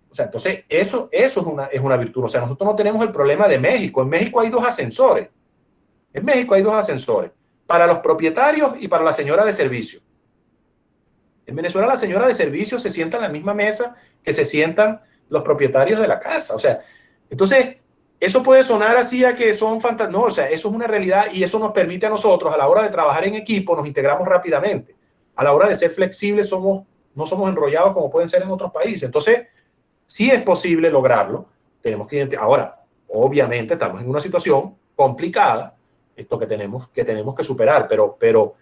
O sea, entonces eso es una virtud. O sea, nosotros no tenemos el problema de México. En México hay 2 ascensores. En México hay 2 ascensores. Para los propietarios y para la señora de servicio. En Venezuela la señora de servicio se sienta en la misma mesa que se sientan los propietarios de la casa. O sea, entonces, eso puede sonar así a que son fantasmas. No, o sea, eso es una realidad y eso nos permite a nosotros, a la hora de trabajar en equipo, nos integramos rápidamente. A la hora de ser flexibles, no somos enrollados como pueden ser en otros países. Entonces, sí es posible lograrlo. Tenemos que identificar. Ahora, obviamente, estamos en una situación complicada, esto que tenemos que superar, pero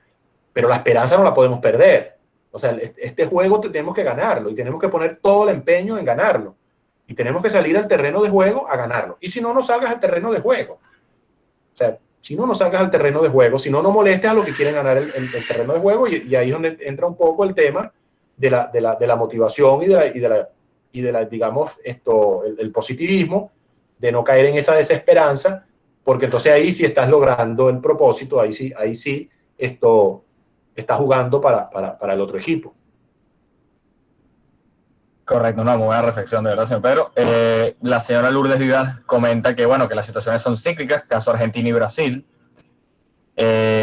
la esperanza no la podemos perder. O sea, este juego tenemos que ganarlo y tenemos que poner todo el empeño en ganarlo. Y tenemos que salir al terreno de juego a ganarlo. Y si no, no salgas al terreno de juego. O sea, si no, no salgas al terreno de juego, si no, no molestes a los que quieren ganar el terreno de juego. Y ahí es donde entra un poco el tema de la motivación y de la digamos, el positivismo, de no caer en esa desesperanza, porque entonces ahí sí estás logrando el propósito, ahí sí estás jugando para el otro equipo. Correcto, una muy buena reflexión, de verdad, señor Pedro. La señora Lourdes Vivas comenta que, bueno, que las situaciones son cíclicas, caso Argentina y Brasil.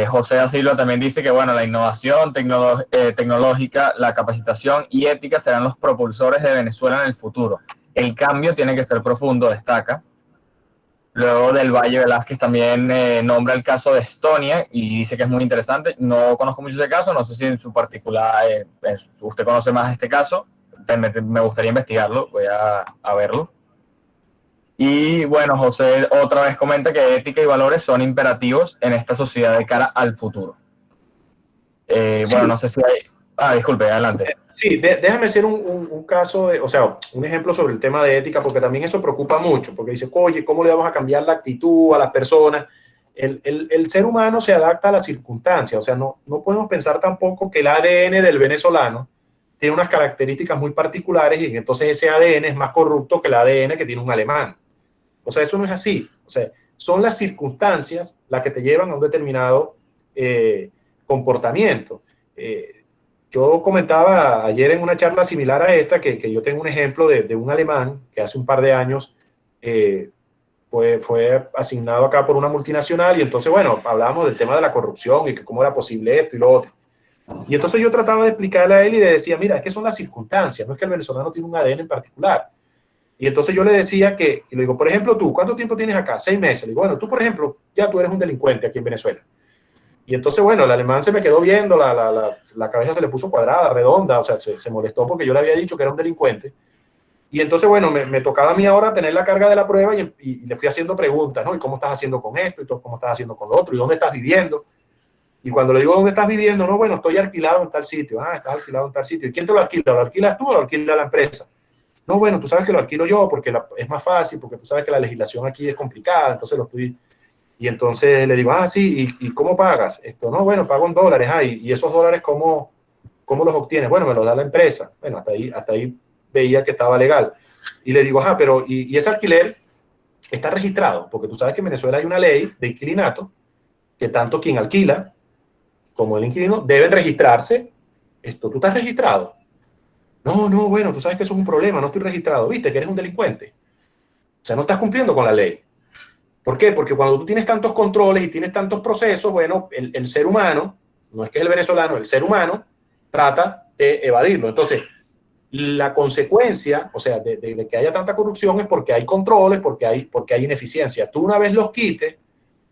José da Silva también dice que, bueno, la innovación tecnológica, la capacitación y ética serán los propulsores de Venezuela en el futuro. El cambio tiene que ser profundo, destaca. Luego del Valle Velázquez también nombra el caso de Estonia y dice que es muy interesante. No conozco mucho ese caso, no sé si en su particular usted conoce más este caso. Me gustaría investigarlo, voy a verlo. Y bueno, José otra vez comenta que ética y valores son imperativos en esta sociedad de cara al futuro. Sí. Bueno, no sé si hay... disculpe, adelante. Sí, déjame hacer un caso, o sea, un ejemplo sobre el tema de ética, porque también eso preocupa mucho, porque dice, oye, ¿cómo le vamos a cambiar la actitud a las personas? El ser humano se adapta a las circunstancias, o sea, no podemos pensar tampoco que el ADN del venezolano tiene unas características muy particulares y entonces ese ADN es más corrupto que el ADN que tiene un alemán. O sea, eso no es así. O sea, son las circunstancias las que te llevan a un determinado comportamiento. Yo comentaba ayer en una charla similar a esta que yo tengo un ejemplo de un alemán que hace un par de años fue asignado acá por una multinacional y entonces, bueno, hablábamos del tema de la corrupción y que cómo era posible esto y lo otro. Y entonces yo trataba de explicarle a él y le decía, mira, es que son las circunstancias, no es que el venezolano tiene un ADN en particular. Y entonces yo le decía y le digo, por ejemplo, tú, ¿cuánto tiempo tienes acá? 6 meses. Le digo, bueno, tú, por ejemplo, ya tú eres un delincuente aquí en Venezuela. Y entonces, bueno, el alemán se me quedó viendo, la cabeza se le puso cuadrada, redonda, o sea, se molestó porque yo le había dicho que era un delincuente. Y entonces, bueno, me tocaba a mí ahora tener la carga de la prueba y le fui haciendo preguntas, ¿no? ¿Y cómo estás haciendo con esto? ¿Y cómo estás haciendo con lo otro? ¿Y dónde estás viviendo? Y cuando le digo dónde estás viviendo, no, bueno, estoy alquilado en tal sitio. Ah, estás alquilado en tal sitio. ¿Y quién te lo alquila? ¿Lo alquilas tú o lo alquila la empresa? No, bueno, tú sabes que lo alquilo yo porque es más fácil, porque tú sabes que la legislación aquí es complicada, entonces lo estoy... Y entonces le digo, sí, ¿y cómo pagas? Esto, no, bueno, pago en dólares. ¿Y esos dólares cómo los obtienes? Bueno, me los da la empresa. Bueno, hasta ahí veía que estaba legal. Y le digo, pero ¿y ese alquiler está registrado? Porque tú sabes que en Venezuela hay una ley de inquilinato que tanto quien alquila como el inquilino deben registrarse. ¿Tú estás registrado? No, bueno, tú sabes que eso es un problema, no estoy registrado. ¿Viste que eres un delincuente? O sea, no estás cumpliendo con la ley. ¿Por qué? Porque cuando tú tienes tantos controles y tienes tantos procesos, bueno, el ser humano, no es que es el venezolano, el ser humano trata de evadirlo. Entonces, la consecuencia, o sea, de que haya tanta corrupción es porque hay controles, porque hay ineficiencia. Tú una vez los quites,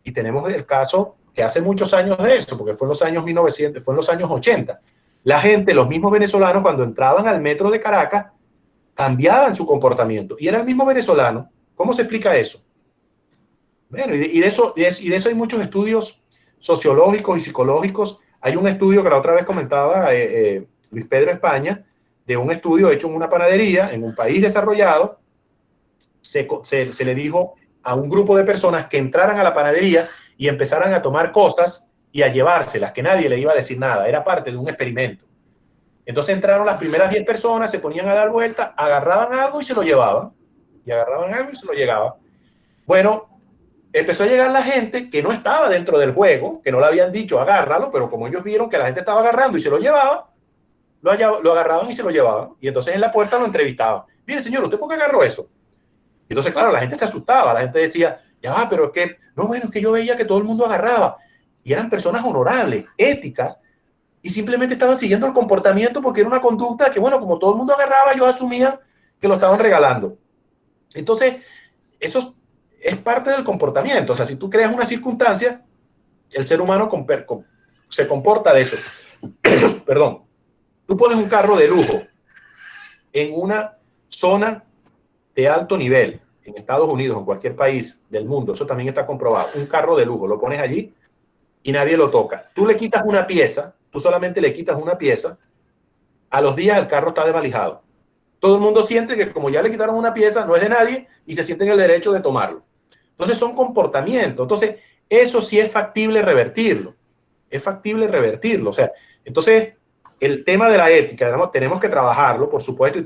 y tenemos el caso que hace muchos años de eso, porque fue en los años 1900, fue en los años 80. La gente, los mismos venezolanos, cuando entraban al metro de Caracas, cambiaban su comportamiento. Y era el mismo venezolano. ¿Cómo se explica eso? Bueno, y de eso hay muchos estudios sociológicos y psicológicos. Hay un estudio que la otra vez comentaba Luis Pedro España, de un estudio hecho en una panadería en un país desarrollado. Se le dijo a un grupo de personas que entraran a la panadería y empezaran a tomar cosas y a llevárselas, que nadie le iba a decir nada. Era parte de un experimento. Entonces entraron las primeras 10 personas, se ponían a dar vueltas, agarraban algo y se lo llevaban. Y agarraban algo y se lo llevaban. Bueno, empezó a llegar la gente que no estaba dentro del juego, que no le habían dicho agárralo, pero como ellos vieron que la gente estaba agarrando y se lo llevaba, lo agarraban y se lo llevaban. Y entonces en la puerta lo entrevistaban. Mire, señor, ¿usted por qué agarró eso? Y entonces, claro, la gente se asustaba. La gente decía, ya va, pero es que, no, bueno, es que yo veía que todo el mundo agarraba. Y eran personas honorables, éticas, y simplemente estaban siguiendo el comportamiento porque era una conducta que, bueno, como todo el mundo agarraba, ellos asumían que lo estaban regalando. Entonces, eso es parte del comportamiento. O sea, si tú creas una circunstancia, el ser humano se comporta de eso. Perdón. Tú pones un carro de lujo en una zona de alto nivel, en Estados Unidos, en cualquier país del mundo, eso también está comprobado. Un carro de lujo, lo pones allí y nadie lo toca. Tú le quitas una pieza, tú solamente le quitas una pieza, a los días el carro está desvalijado. Todo el mundo siente que como ya le quitaron una pieza, no es de nadie y se sienten el derecho de tomarlo. Entonces son comportamientos. Entonces eso sí es factible revertirlo. Es factible revertirlo. O sea, entonces el tema de la ética, tenemos que trabajarlo, por supuesto,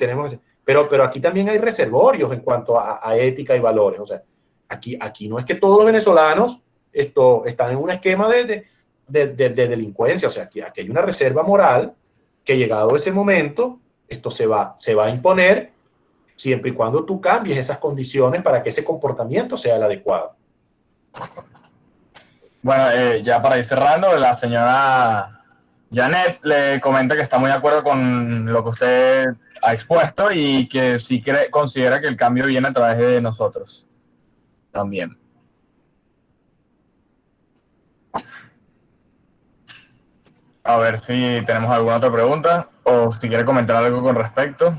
pero aquí también hay reservorios en cuanto a ética y valores. O sea, aquí no es que todos los venezolanos están en un esquema de delincuencia. O sea, aquí hay una reserva moral que llegado ese momento, esto se va a imponer siempre y cuando tú cambies esas condiciones para que ese comportamiento sea el adecuado. Bueno, ya para ir cerrando, la señora Janet le comenta que está muy de acuerdo con lo que usted ha expuesto y que sí considera que el cambio viene a través de nosotros también. A ver si tenemos alguna otra pregunta o si quiere comentar algo con respecto.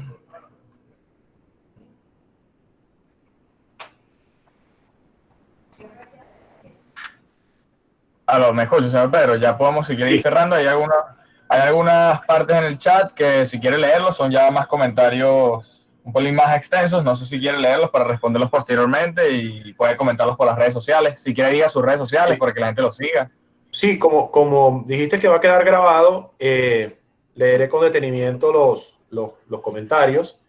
A lo mejor, señor Pedro, ya podemos seguir ir cerrando. Hay algunas partes en el chat que si quiere leerlos son ya más comentarios un poco más extensos. No sé si quiere leerlos para responderlos posteriormente y puede comentarlos por las redes sociales. Si quiere, diga sus redes sociales para que la gente los siga. Sí, como dijiste que va a quedar grabado, leeré con detenimiento los comentarios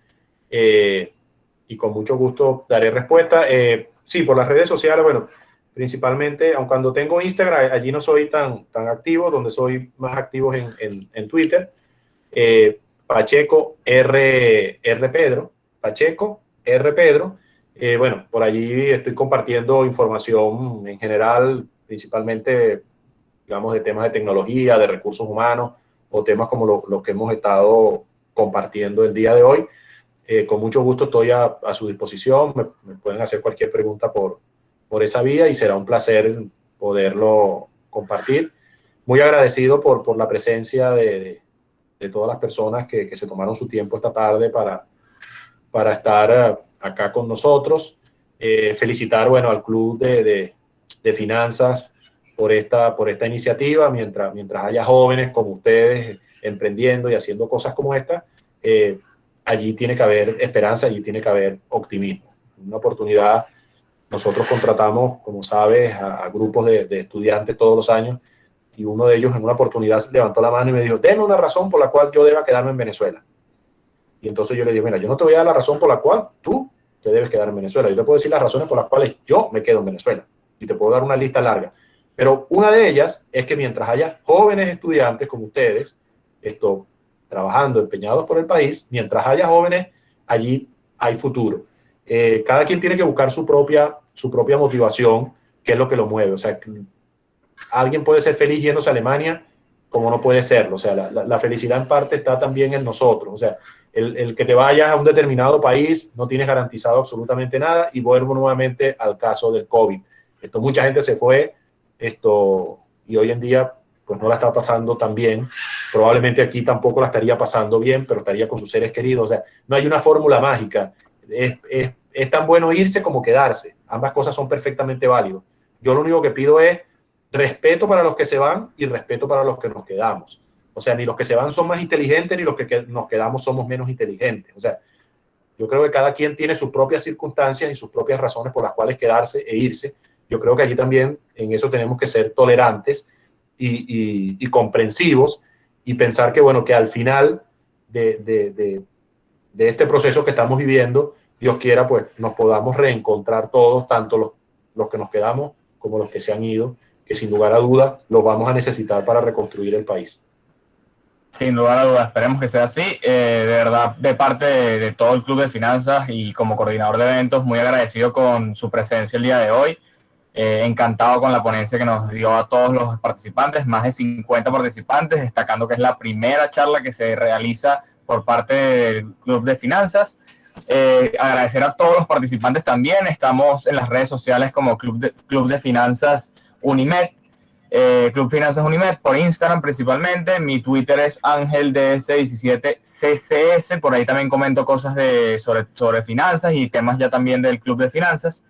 y con mucho gusto daré respuesta. Sí, por las redes sociales, bueno, principalmente, aun cuando tengo Instagram, allí no soy tan activo, donde soy más activo en Twitter. Pacheco R. Pedro. Pacheco R. Pedro. Bueno, por allí estoy compartiendo información en general, principalmente digamos, de temas de tecnología, de recursos humanos, o temas como los que hemos estado compartiendo el día de hoy. Con mucho gusto estoy a su disposición, me pueden hacer cualquier pregunta por esa vía y será un placer poderlo compartir. Muy agradecido por la presencia de todas las personas que se tomaron su tiempo esta tarde para estar acá con nosotros. Felicitar, bueno, al Club de Finanzas por esta iniciativa, mientras haya jóvenes como ustedes emprendiendo y haciendo cosas como esta, allí tiene que haber esperanza, allí tiene que haber optimismo. Una oportunidad, nosotros contratamos, como sabes, a grupos de estudiantes todos los años y uno de ellos en una oportunidad levantó la mano y me dijo, denme una razón por la cual yo deba quedarme en Venezuela. Y entonces yo le dije, mira, yo no te voy a dar la razón por la cual tú te debes quedar en Venezuela. Yo te puedo decir las razones por las cuales yo me quedo en Venezuela y te puedo dar una lista larga. Pero una de ellas es que mientras haya jóvenes estudiantes como ustedes, trabajando, empeñados por el país, mientras haya jóvenes, allí hay futuro. Cada quien tiene que buscar su propia motivación, que es lo que lo mueve. O sea, alguien puede ser feliz yéndose a Alemania, como no puede serlo. O sea, la felicidad en parte está también en nosotros. O sea, el que te vayas a un determinado país no tienes garantizado absolutamente nada. Y vuelvo nuevamente al caso del COVID. Mucha gente se fue y hoy en día pues no la está pasando tan bien. Probablemente aquí tampoco la estaría pasando bien, pero estaría con sus seres queridos. O sea, no hay una fórmula mágica. Es tan bueno irse como quedarse. Ambas cosas son perfectamente válidas. Yo lo único que pido es respeto para los que se van y respeto para los que nos quedamos. O sea, ni los que se van son más inteligentes, ni los que nos quedamos somos menos inteligentes. O sea, yo creo que cada quien tiene sus propias circunstancias y sus propias razones por las cuales quedarse e irse. Yo creo que allí también en eso tenemos que ser tolerantes y comprensivos y pensar que, bueno, que al final de este proceso que estamos viviendo, Dios quiera, pues nos podamos reencontrar todos, tanto los que nos quedamos como los que se han ido, que sin lugar a duda los vamos a necesitar para reconstruir el país. Sin lugar a dudas, esperemos que sea así. De verdad, de parte de todo el Club de Finanzas y como coordinador de eventos, muy agradecido con su presencia el día de hoy. Encantado con la ponencia que nos dio a todos los participantes, más de 50 participantes, destacando que es la primera charla que se realiza por parte del Club de Finanzas. Agradecer a todos los participantes también. Estamos en las redes sociales como Club de Finanzas Unimed, Club Finanzas Unimed, por Instagram principalmente. Mi Twitter es AngelDS17CCS. Por ahí también comento cosas sobre finanzas y temas ya también del Club de Finanzas.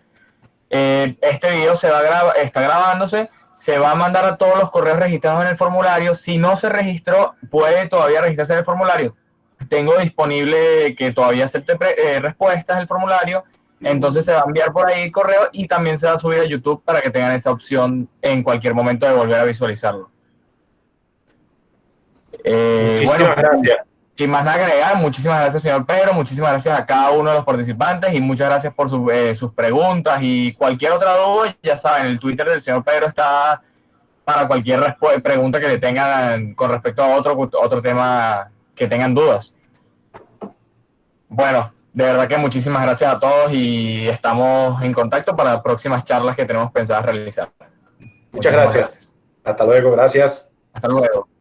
Este video está grabándose. Se va a mandar a todos los correos registrados en el formulario. Si no se registró, puede todavía registrarse en el formulario. Tengo disponible que todavía acepte respuestas el formulario, entonces se va a enviar por ahí correo y también se va a subir a YouTube para que tengan esa opción en cualquier momento de volver a visualizarlo. Muchísimas gracias. Sin más nada que agregar, muchísimas gracias, señor Pedro, muchísimas gracias a cada uno de los participantes y muchas gracias por sus preguntas y cualquier otra duda, ya saben, el Twitter del señor Pedro está para cualquier pregunta que le tengan con respecto a otro tema que tengan dudas. Bueno, de verdad que muchísimas gracias a todos y estamos en contacto para próximas charlas que tenemos pensadas realizar. Muchas gracias. Hasta luego, gracias. Hasta luego.